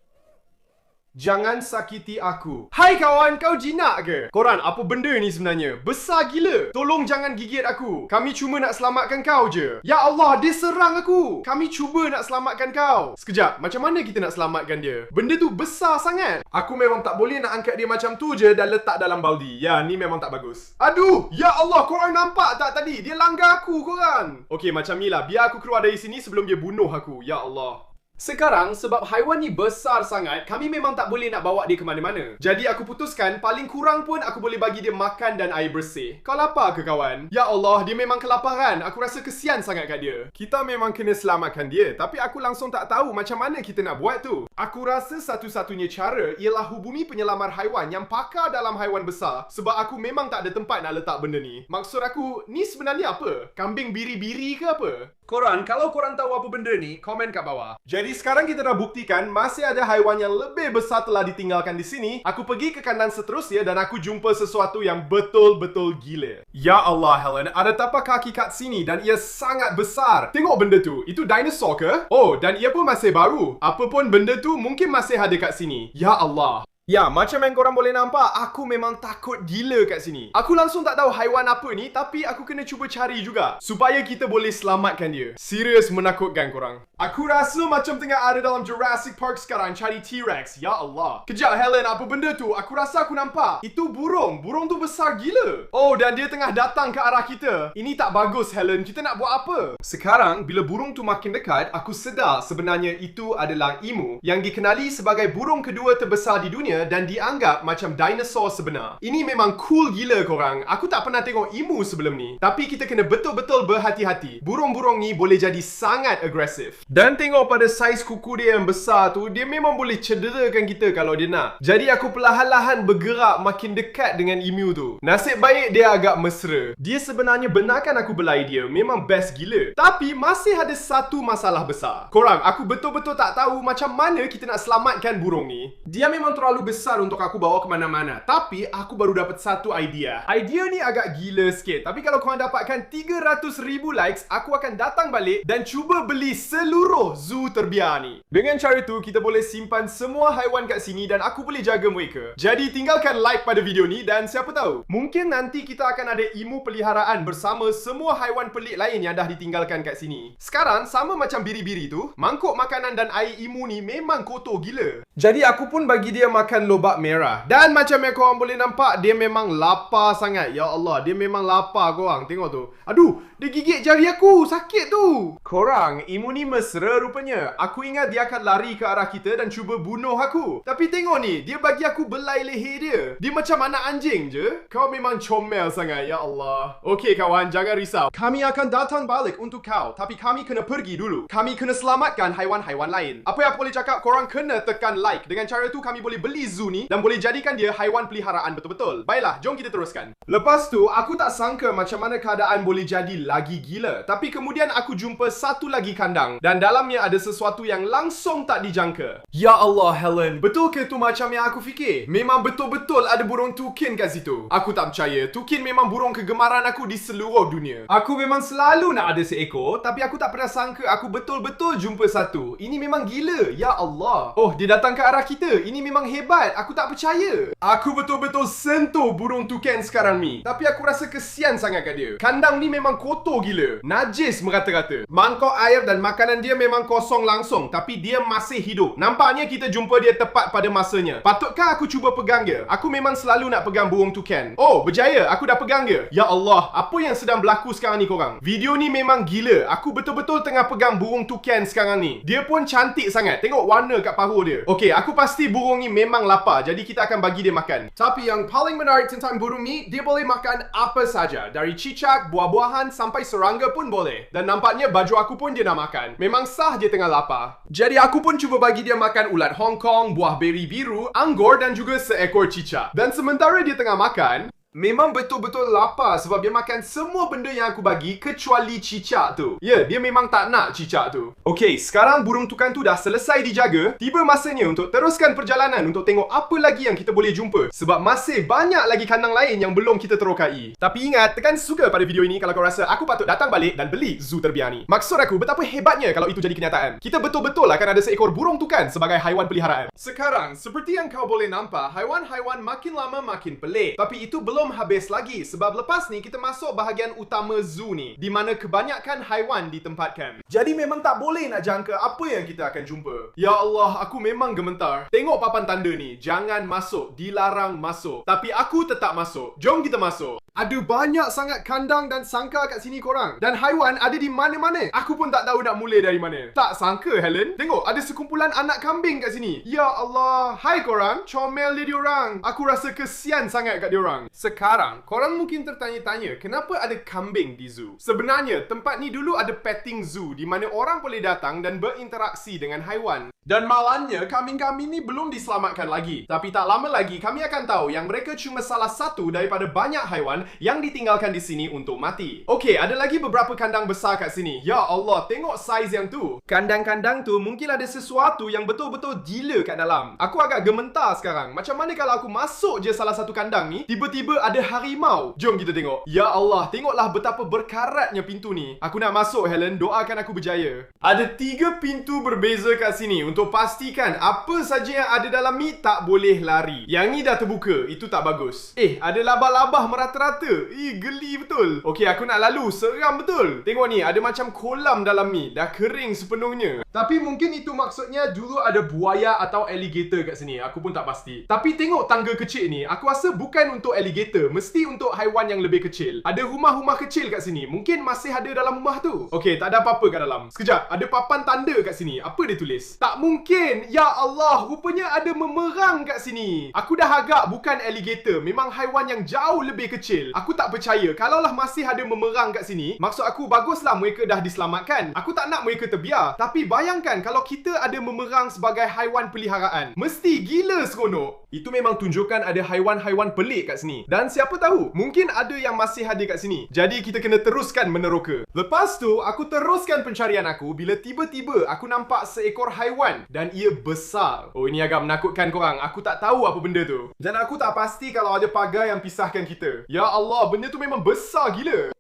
Jangan sakiti aku. Hai kawan, kau jinak ke? Korang, apa benda ni sebenarnya? Besar gila. Tolong jangan gigit aku. Kami cuma nak selamatkan kau je. Ya Allah, dia serang aku. Kami cuba nak selamatkan kau. Sekejap, macam mana kita nak selamatkan dia? Benda tu besar sangat. Aku memang tak boleh nak angkat dia macam tu je dan letak dalam baldi. Ya, ni memang tak bagus. Aduh, ya Allah, korang nampak tak tadi? Dia langgar aku korang. Okey, macam ni lah. Biar aku keluar dari sini sebelum dia bunuh aku. Ya Allah. Sekarang, sebab haiwan ni besar sangat, kami memang tak boleh nak bawa dia ke mana-mana. Jadi aku putuskan, paling kurang pun aku boleh bagi dia makan dan air bersih. Kau lapar ke kawan? Ya Allah, dia memang kelaparan. Aku rasa kesian sangat kat dia. Kita memang kena selamatkan dia, tapi aku langsung tak tahu macam mana kita nak buat tu. Aku rasa satu-satunya cara ialah hubungi penyelamar haiwan yang pakar dalam haiwan besar, sebab aku memang tak ada tempat nak letak benda ni. Maksud aku, ni sebenarnya apa? Kambing biri-biri ke apa? Korang, kalau korang tahu apa benda ni, komen kat bawah. Jadi sekarang kita dah buktikan masih ada haiwan yang lebih besar telah ditinggalkan di sini. Aku pergi ke kandang seterusnya dan aku jumpa sesuatu yang betul-betul gila. Ya Allah, Helen, ada tapak kaki kat sini dan ia sangat besar. Tengok benda tu, itu dinosaur ke? Oh, dan ia pun masih baru. Apa pun benda tu mungkin masih ada kat sini. Ya Allah. Ya, macam yang korang boleh nampak, aku memang takut gila kat sini. Aku langsung tak tahu haiwan apa ni, tapi aku kena cuba cari juga supaya kita boleh selamatkan dia. Serius menakutkan korang. Aku rasa macam tengah ada dalam Jurassic Park sekarang cari T-Rex. Ya Allah. Kejap Helen, apa benda tu? Aku rasa aku nampak. Itu burung. Burung tu besar gila. Oh, dan dia tengah datang ke arah kita. Ini tak bagus Helen, kita nak buat apa? Sekarang, bila burung tu makin dekat, aku sedar sebenarnya itu adalah emu, yang dikenali sebagai burung kedua terbesar di dunia dan dianggap macam dinosaur sebenar. Ini memang cool gila korang. Aku tak pernah tengok emu sebelum ni. Tapi kita kena betul-betul berhati-hati. Burung-burung ni boleh jadi sangat agresif. Dan tengok pada saiz kuku dia yang besar tu, dia memang boleh cederakan kita kalau dia nak. Jadi aku perlahan-lahan bergerak makin dekat dengan emu tu. Nasib baik dia agak mesra. Dia sebenarnya benarkan aku belai dia. Memang best gila. Tapi masih ada satu masalah besar. Korang, aku betul-betul tak tahu macam mana kita nak selamatkan burung ni. Dia memang terlalu besar untuk aku bawa ke mana-mana. Tapi aku baru dapat satu idea. Idea ni agak gila sikit. Tapi kalau korang dapatkan 300,000 likes, aku akan datang balik dan cuba beli seluruh zoo terbiar ni. Dengan cara tu, kita boleh simpan semua haiwan kat sini dan aku boleh jaga mereka. Jadi tinggalkan like pada video ni dan siapa tahu, mungkin nanti kita akan ada emu peliharaan bersama semua haiwan pelik lain yang dah ditinggalkan kat sini. Sekarang, sama macam biri-biri tu, mangkuk makanan dan air emu ni memang kotor gila. Jadi aku pun bagi dia makan lobak merah. Dan macam yang korang boleh nampak, dia memang lapar sangat. Ya Allah, dia memang lapar korang. Tengok tu. Aduh, dia gigit jari aku. Sakit tu. Korang, emu ni mesra rupanya. Aku ingat dia akan lari ke arah kita dan cuba bunuh aku. Tapi tengok ni, dia bagi aku belai leher dia. Dia macam anak anjing je. Kau memang comel sangat, ya Allah. Okey kawan, jangan risau. Kami akan datang balik untuk kau. Tapi kami kena pergi dulu. Kami kena selamatkan haiwan-haiwan lain. Apa yang aku boleh cakap, korang kena tekan like. Dengan cara tu kami boleh beli zoo ni dan boleh jadikan dia haiwan peliharaan betul-betul. Baiklah, jom kita teruskan. Lepas tu, aku tak sangka macam mana keadaan boleh jadi lagi gila. Tapi kemudian aku jumpa satu lagi kandang dan dalamnya ada sesuatu yang langsung tak dijangka. Ya Allah, Helen, betul ke tu macam yang aku fikir? Memang betul-betul ada burung tukin kat situ. Aku tak percaya. Tukin memang burung kegemaran aku di seluruh dunia. Aku memang selalu nak ada seekor, tapi aku tak pernah sangka aku betul-betul jumpa satu. Ini memang gila. Ya Allah. Oh, dia datang ke arah kita. Ini memang hebat. Aku tak percaya. Aku betul-betul sentuh burung tukan sekarang ni. Tapi aku rasa kesian sangat kat dia. Kandang ni memang kotor gila. Najis merata-rata. Mangkok air dan makanan dia memang kosong langsung. Tapi dia masih hidup. Nampaknya kita jumpa dia tepat pada masanya. Patutkah aku cuba pegang dia? Aku memang selalu nak pegang burung tukan. Oh, berjaya. Aku dah pegang dia. Ya Allah. Apa yang sedang berlaku sekarang ni korang? Video ni memang gila. Aku betul-betul tengah pegang burung tukan sekarang ni. Dia pun cantik sangat. Tengok warna kat paruh dia. Okey, aku pasti burung ni memang lapar. Jadi kita akan bagi dia makan. Tapi yang paling menarik tentang burung ni, dia boleh makan apa saja. Dari cicak, buah-buahan sampai serangga pun boleh. Dan nampaknya baju aku pun dia nak makan. Memang sah dia tengah lapar. Jadi aku pun cuba bagi dia makan ulat Hong Kong, buah beri biru, anggur dan juga seekor cicak. Dan sementara dia tengah makan, memang betul-betul lapar sebab dia makan semua benda yang aku bagi kecuali cicak tu. Ya, dia memang tak nak cicak tu. Okey, sekarang burung tukan tu dah selesai dijaga. Tiba masanya untuk teruskan perjalanan untuk tengok apa lagi yang kita boleh jumpa. Sebab masih banyak lagi kandang lain yang belum kita terokai. Tapi ingat, tekan suka pada video ini kalau kau rasa aku patut datang balik dan beli zoo terbiar ni. Maksud aku, betapa hebatnya kalau itu jadi kenyataan. Kita betul-betul akan ada seekor burung tukan sebagai haiwan peliharaan. Sekarang, seperti yang kau boleh nampak, haiwan-haiwan makin lama makin pelik. Tapi itu belum habis lagi sebab lepas ni kita masuk bahagian utama zoo ni di mana kebanyakan haiwan ditempatkan. Jadi memang tak boleh nak jangka apa yang kita akan jumpa. Ya Allah, aku memang gemetar. Tengok papan tanda ni, jangan masuk, dilarang masuk. Tapi aku tetap masuk. Jom kita masuk. Ada banyak sangat kandang dan sangkar kat sini korang. Dan haiwan ada di mana-mana. Aku pun tak tahu nak mula dari mana. Tak sangka, Helen. Tengok, ada sekumpulan anak kambing kat sini. Ya Allah. Hai korang. Comel dia diorang. Aku rasa kesian sangat kat diorang. Sekarang, korang mungkin tertanya-tanya, kenapa ada kambing di zoo? Sebenarnya, tempat ni dulu ada petting zoo di mana orang boleh datang dan berinteraksi dengan haiwan. Dan malangnya, kambing-kambing ni belum diselamatkan lagi. Tapi tak lama lagi, kami akan tahu yang mereka cuma salah satu daripada banyak haiwan yang ditinggalkan di sini untuk mati. Okey, ada lagi beberapa kandang besar kat sini. Ya Allah, tengok saiz yang tu. Kandang-kandang tu mungkin ada sesuatu yang betul-betul gila kat dalam. Aku agak gementar sekarang. Macam mana kalau aku masuk je salah satu kandang ni, tiba-tiba ada harimau. Jom kita tengok. Ya Allah, tengoklah betapa berkaratnya pintu ni. Aku nak masuk, Helen. Doakan aku berjaya. Ada 3 pintu berbeza kat sini untuk pastikan apa saja yang ada dalam ni tak boleh lari. Yang ni dah terbuka. Itu tak bagus. Ada labah-labah merata-rata. Geli betul. Okey, aku nak lalu. Seram betul. Tengok ni, ada macam kolam dalam ni. Dah kering sepenuhnya. Tapi mungkin itu maksudnya dulu ada buaya atau alligator kat sini. Aku pun tak pasti. Tapi tengok tangga kecil ni. Aku rasa bukan untuk alligator. Mesti untuk haiwan yang lebih kecil. Ada rumah-rumah kecil kat sini. Mungkin masih ada dalam rumah tu. Okey, tak ada apa-apa kat dalam. Sekejap, ada papan tanda kat sini. Apa dia tulis? Tak mungkin. Ya Allah, rupanya ada memerang kat sini. Aku dah agak bukan alligator. Memang haiwan yang jauh lebih kecil. Aku tak percaya. Kalaulah masih ada memerang kat sini, maksud aku baguslah mereka dah diselamatkan. Aku tak nak mereka terbiar. Tapi bayangkan kalau kita ada memerang sebagai haiwan peliharaan. Mesti gila seronok. Itu memang tunjukkan ada haiwan-haiwan pelik kat sini. Dan siapa tahu, mungkin ada yang masih ada kat sini. Jadi kita kena teruskan meneroka. Lepas tu, aku teruskan pencarian aku bila tiba-tiba aku nampak seekor haiwan. Dan ia besar. Oh, ini agak menakutkan korang. Aku tak tahu apa benda tu. Dan aku tak pasti kalau ada pagar yang pisahkan kita. Ya Allah, benda tu memang besar gila.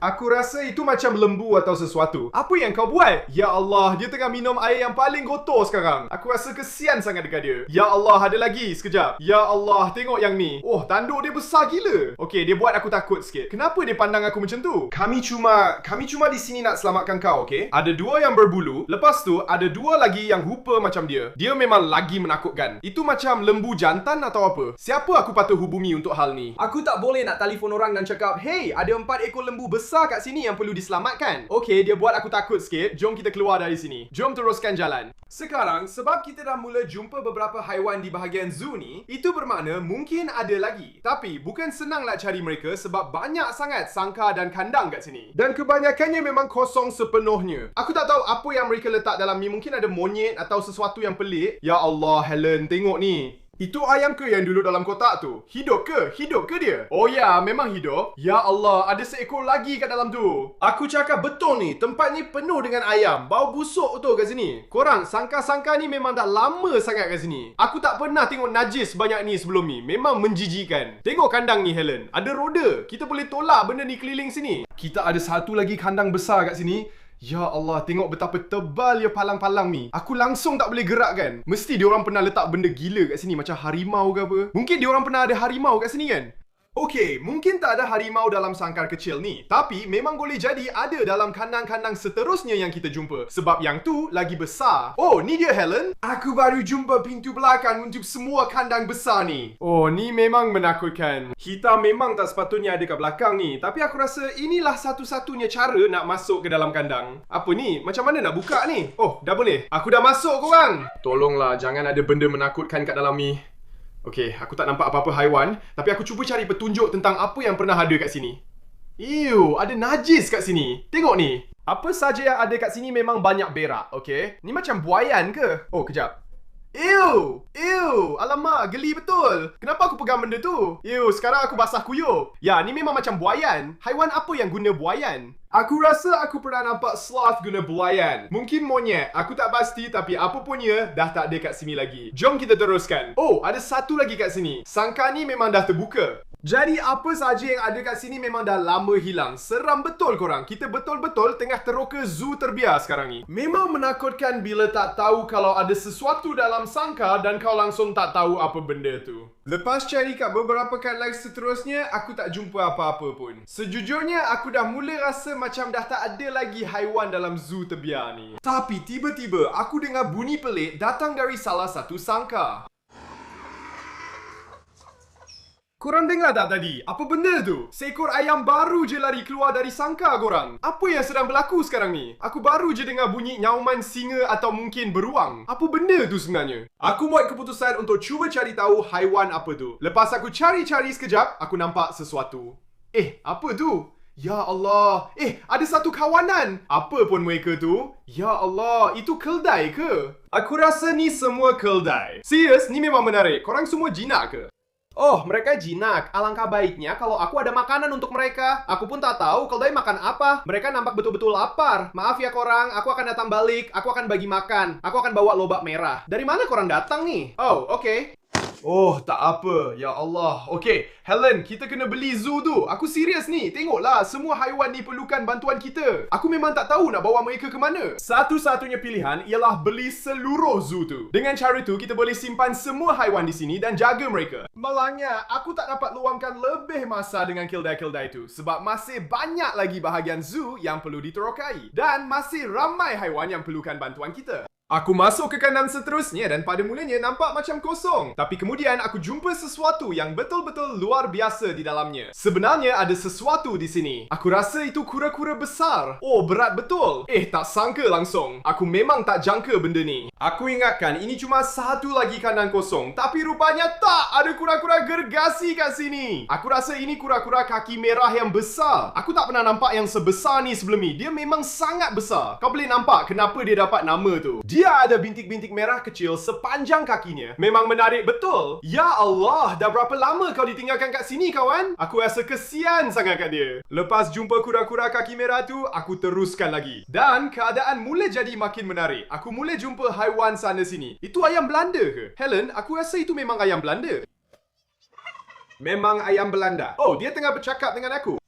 Aku rasa itu macam lembu atau sesuatu. Apa yang kau buat? Ya Allah, dia tengah minum air yang paling kotor sekarang. Aku rasa kesian sangat dekat dia. Ya Allah, ada lagi. Sekejap. Ya Allah, tengok yang ni. Oh, tanduk dia besar gila. Okey, dia buat aku takut sikit. Kenapa dia pandang aku macam tu? Kami cuma di sini nak selamatkan kau, okey? Ada 2 yang berbulu. Lepas tu, ada 2 lagi yang rupa macam dia. Dia memang lagi menakutkan. Itu macam lembu jantan atau apa? Siapa aku patut hubungi untuk hal ni? Aku tak boleh nak telefon orang dan cakap, "Hey, ada 4 ekor lembu besar kat sini yang perlu diselamatkan." Okey, dia buat aku takut sikit. Jom kita keluar dari sini. Jom teruskan jalan. Sekarang, sebab kita dah mula jumpa beberapa haiwan di bahagian zoo ni, itu bermakna mungkin ada lagi. Tapi, bukan senang nak cari mereka sebab banyak sangat sangkar dan kandang kat sini. Dan kebanyakannya memang kosong sepenuhnya. Aku tak tahu apa yang mereka letak dalam ni. Mungkin ada monyet atau sesuatu yang pelik. Ya Allah, Helen, tengok ni. Itu ayam ke yang duduk dalam kotak tu? Hidup ke? Hidup ke dia? Oh ya, memang hidup. Ya Allah, ada seekor lagi kat dalam tu. Aku cakap betul ni, tempat ni penuh dengan ayam. Bau busuk tu kat sini. Korang, sangka-sangka ni memang dah lama sangat kat sini. Aku tak pernah tengok najis sebanyak ni sebelum ni. Memang menjijikan. Tengok kandang ni, Helen. Ada roda. Kita boleh tolak benda ni keliling sini. Kita ada satu lagi kandang besar kat sini. Ya Allah, tengok betapa tebal ya palang-palang ni. Aku langsung tak boleh gerak kan. Mesti diorang pernah letak benda gila kat sini macam harimau ke apa. Mungkin diorang pernah ada harimau kat sini kan? Okey, mungkin tak ada harimau dalam sangkar kecil ni. Tapi memang boleh jadi ada dalam kandang-kandang seterusnya yang kita jumpa. Sebab yang tu lagi besar. Oh, ni dia Helen. Aku baru jumpa pintu belakang untuk semua kandang besar ni. Oh, ni memang menakutkan. Kita memang tak sepatutnya ada kat belakang ni. Tapi aku rasa inilah satu-satunya cara nak masuk ke dalam kandang. Apa ni? Macam mana nak buka ni? Oh, dah boleh. Aku dah masuk korang. Tolonglah, jangan ada benda menakutkan kat dalam ni. Okey, aku tak nampak apa-apa haiwan, tapi aku cuba cari petunjuk tentang apa yang pernah ada kat sini. Ew, ada najis kat sini. Tengok ni. Apa saja yang ada kat sini memang banyak berak, okey? Ni macam buaian ke? Oh, kejap. Ew! Ew! Alamak, geli betul. Kenapa aku pegang benda tu? Ew, sekarang aku basah kuyup. Ya, ni memang macam buaian. Haiwan apa yang guna buaian? Aku rasa aku pernah nampak sloth guna buaian. Mungkin monyet. Aku tak pasti, tapi apapunnya dah tak ada kat sini lagi. Jom kita teruskan. Oh, ada satu lagi kat sini. Sangkar ni memang dah terbuka. Jadi apa saja yang ada kat sini memang dah lama hilang. Seram betul korang. Kita betul-betul tengah teroka zoo terbiar sekarang ni. Memang menakutkan bila tak tahu kalau ada sesuatu dalam sangkar dan kau langsung tak tahu apa benda tu. Lepas cari kat beberapa kat live seterusnya, aku tak jumpa apa-apa pun. Sejujurnya, aku dah mula rasa macam dah tak ada lagi haiwan dalam zoo terbiar ni. Tapi tiba-tiba, aku dengar bunyi pelik datang dari salah satu sangkar. Korang dengar tak tadi? Apa benda tu? Seekor ayam baru je lari keluar dari sangkar korang. Apa yang sedang berlaku sekarang ni? Aku baru je dengar bunyi nyauman singa atau mungkin beruang. Apa benda tu sebenarnya? Aku buat keputusan untuk cuba cari tahu haiwan apa tu. Lepas aku cari-cari sekejap, aku nampak sesuatu. Apa tu? Ya Allah. Ada satu kawanan. Apa pun mereka tu? Ya Allah, itu keldai ke? Aku rasa ni semua keldai. Serius, ni memang menarik. Korang semua jinak ke? Oh, mereka jinak. Alangkah baiknya kalau aku ada makanan untuk mereka. Aku pun tak tahu keldai makan apa. Mereka nampak betul-betul lapar. Maaf ya korang, aku akan datang balik. Aku akan bagi makan. Aku akan bawa lobak merah. Dari mana korang datang nih? Oh, oke. Oh, tak apa. Ya Allah. Okey, Helen, kita kena beli zoo tu. Aku serius ni. Tengoklah, semua haiwan ni perlukan bantuan kita. Aku memang tak tahu nak bawa mereka ke mana. Satu-satunya pilihan ialah beli seluruh zoo tu. Dengan cara tu, kita boleh simpan semua haiwan di sini dan jaga mereka. Malangnya, aku tak dapat luangkan lebih masa dengan keldai-keldai tu. Sebab masih banyak lagi bahagian zoo yang perlu diterokai. Dan masih ramai haiwan yang perlukan bantuan kita. Aku masuk ke kandang seterusnya dan pada mulanya nampak macam kosong. Tapi kemudian aku jumpa sesuatu yang betul-betul luar biasa di dalamnya. Sebenarnya ada sesuatu di sini. Aku rasa itu kura-kura besar. Oh, berat betul. Tak sangka langsung. Aku memang tak jangka benda ni. Aku ingatkan ini cuma satu lagi kandang kosong. Tapi rupanya tak. Ada kura-kura gergasi kat sini. Aku rasa ini kura-kura kaki merah yang besar. Aku tak pernah nampak yang sebesar ni sebelum ni. Dia memang sangat besar. Kau boleh nampak kenapa dia dapat nama tu. Dia ada bintik-bintik merah kecil sepanjang kakinya. Memang menarik betul. Ya Allah, dah berapa lama kau ditinggalkan kat sini kawan? Aku rasa kesian sangat kat dia. Lepas jumpa kura-kura kaki merah tu, aku teruskan lagi. Dan keadaan mula jadi makin menarik. Aku mula jumpa haiwan sana sini. Itu ayam Belanda ke? Helen, aku rasa itu memang ayam Belanda. Memang ayam Belanda. Oh, dia tengah bercakap dengan aku.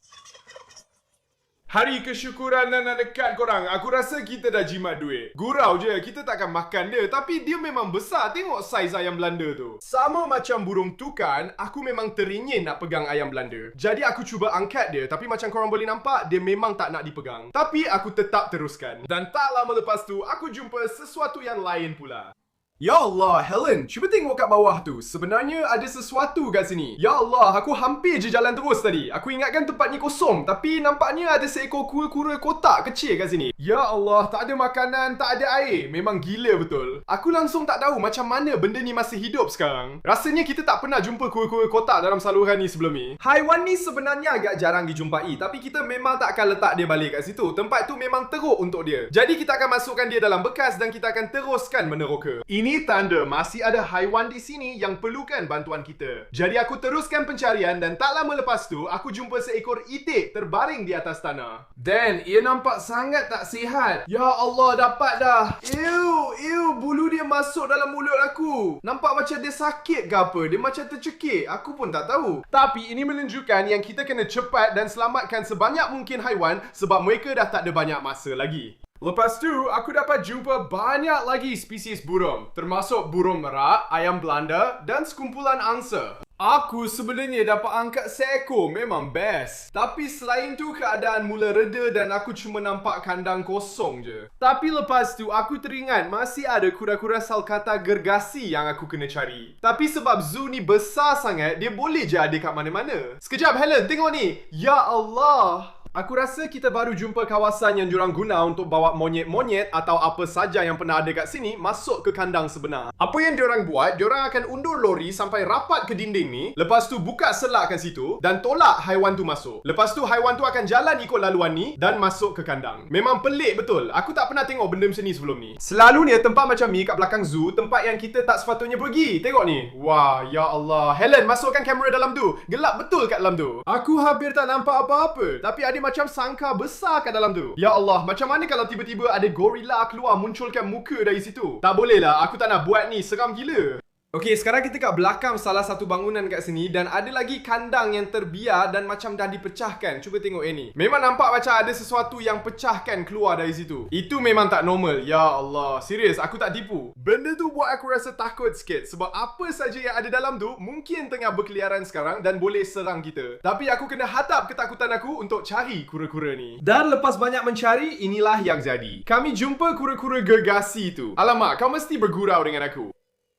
Hari kesyukuran dah nak dekat korang. Aku rasa kita dah jimat duit. Gurau je, kita takkan makan dia. Tapi dia memang besar. Tengok saiz ayam Belanda tu. Sama macam burung tukan, aku memang teringin nak pegang ayam Belanda. Jadi aku cuba angkat dia. Tapi macam korang boleh nampak, dia memang tak nak dipegang. Tapi aku tetap teruskan. Dan tak lama lepas tu, aku jumpa sesuatu yang lain pula. Ya Allah, Helen, cuba tengok kat bawah tu. Sebenarnya ada sesuatu kat sini. Ya Allah, aku hampir je jalan terus tadi. Aku ingatkan tempat ni kosong, tapi nampaknya ada seekor kura-kura kotak kecil kat sini. Ya Allah, tak ada makanan, tak ada air. Memang gila betul. Aku langsung tak tahu macam mana benda ni masih hidup sekarang. Rasanya kita tak pernah jumpa kura-kura kotak dalam saluran ni sebelum ni. Haiwan ni sebenarnya agak jarang dijumpai, tapi kita memang tak akan letak dia balik kat situ. Tempat tu memang teruk untuk dia. Jadi kita akan masukkan dia dalam bekas dan kita akan teruskan meneroka. Ini tanda masih ada haiwan di sini yang perlukan bantuan kita. Jadi aku teruskan pencarian dan tak lama lepas tu aku jumpa seekor itik terbaring di atas tanah. Dan ia nampak sangat tak sihat. Ya Allah, dapat dah. Ew, bulu dia masuk dalam mulut aku. Nampak macam dia sakit ke apa? Dia macam tercekik. Aku pun tak tahu. Tapi ini menunjukkan yang kita kena cepat dan selamatkan sebanyak mungkin haiwan sebab mereka dah tak ada banyak masa lagi. Lepas tu, aku dapat jumpa banyak lagi spesies burung. Termasuk burung merak, ayam Belanda dan sekumpulan angsa. Aku sebenarnya dapat angkat seekor, memang best. Tapi selain tu keadaan mula reda dan aku cuma nampak kandang kosong je. Tapi lepas tu aku teringat masih ada kura-kura sulcata gergasi yang aku kena cari. Tapi sebab zoo ni besar sangat, dia boleh je ada kat mana-mana. Sekejap Helen, tengok ni. Ya Allah. Aku rasa kita baru jumpa kawasan yang diorang guna untuk bawa monyet-monyet atau apa saja yang pernah ada kat sini masuk ke kandang sebenar. Apa yang diorang buat, diorang akan undur lori sampai rapat ke dinding ni, lepas tu buka selak kat situ dan tolak haiwan tu masuk. Lepas tu haiwan tu akan jalan ikut laluan ni dan masuk ke kandang. Memang pelik betul. Aku tak pernah tengok benda macam ni sebelum ni. Selalunya tempat macam ni kat belakang zoo, tempat yang kita tak sepatutnya pergi. Tengok ni. Wah, ya Allah. Helen, masukkan kamera dalam tu. Gelap betul kat dalam tu. Aku hampir tak nampak apa-apa. Tapi ada macam sangka besar kat dalam tu. Ya Allah, macam mana kalau tiba-tiba ada gorila keluar munculkan muka dari situ? Tak boleh lah, aku tak nak buat ni, seram gila. Okey, sekarang kita kat belakang salah satu bangunan kat sini dan ada lagi kandang yang terbiar dan macam dah dipecahkan. Cuba tengok ni. Memang nampak macam ada sesuatu yang pecahkan keluar dari situ. Itu memang tak normal. Ya Allah, serius, aku tak tipu. Benda tu buat aku rasa takut sikit sebab apa saja yang ada dalam tu mungkin tengah berkeliaran sekarang dan boleh serang kita. Tapi aku kena hadap ketakutan aku untuk cari kura-kura ni. Dan lepas banyak mencari, inilah yang jadi. Kami jumpa kura-kura gergasi tu. Alamak, kau mesti bergurau dengan aku.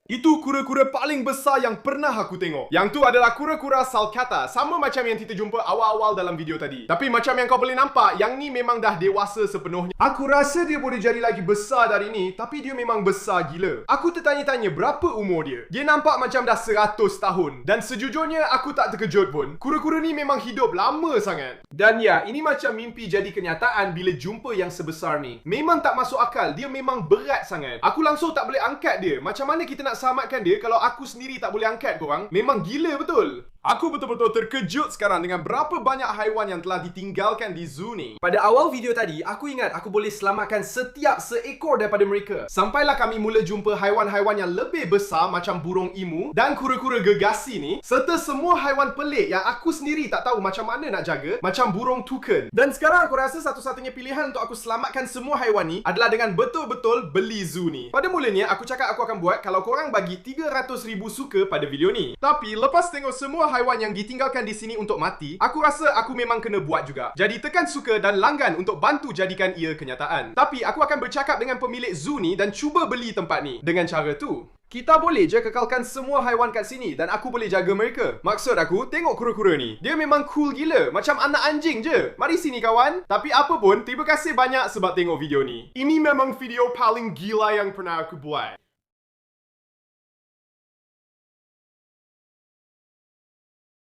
Itu kura-kura paling besar yang pernah aku tengok. Yang tu adalah kura-kura sulcata. Sama macam yang kita jumpa awal-awal dalam video tadi. Tapi macam yang kau boleh nampak, yang ni memang dah dewasa sepenuhnya. Aku rasa dia boleh jadi lagi besar dari ni, tapi dia memang besar gila. Aku tertanya-tanya berapa umur dia. Dia nampak macam dah 100 tahun. Dan sejujurnya aku tak terkejut pun. Kura-kura ni memang hidup lama sangat. Dan ya, ini macam mimpi jadi kenyataan bila jumpa yang sebesar ni. Memang tak masuk akal. Dia memang berat sangat. Aku langsung tak boleh angkat dia. Macam mana kita nak selamatkan dia kalau aku sendiri tak boleh angkat korang? Memang gila betul. Aku betul-betul terkejut sekarang dengan berapa banyak haiwan yang telah ditinggalkan di zoo ni. Pada awal video tadi, aku ingat aku boleh selamatkan setiap seekor daripada mereka. Sampailah kami mula jumpa haiwan-haiwan yang lebih besar macam burung emu dan kura-kura gergasi ni, serta semua haiwan pelik yang aku sendiri tak tahu macam mana nak jaga, macam burung tukan. Dan sekarang aku rasa satu-satunya pilihan untuk aku selamatkan semua haiwan ni adalah dengan betul-betul beli zoo ni. Pada mulanya, aku cakap aku akan buat kalau korang bagi 300,000 suka pada video ni. Tapi lepas tengok semua haiwan yang ditinggalkan di sini untuk mati, aku rasa aku memang kena buat juga. Jadi tekan suka dan langgan untuk bantu jadikan ia kenyataan. Tapi aku akan bercakap dengan pemilik zoo ni dan cuba beli tempat ni. Dengan cara tu, kita boleh je kekalkan semua haiwan kat sini dan aku boleh jaga mereka. Maksud aku, tengok kura-kura ni. Dia memang cool gila. Macam anak anjing je. Mari sini kawan. Tapi apa pun, terima kasih banyak sebab tengok video ni. Ini memang video paling gila yang pernah aku buat.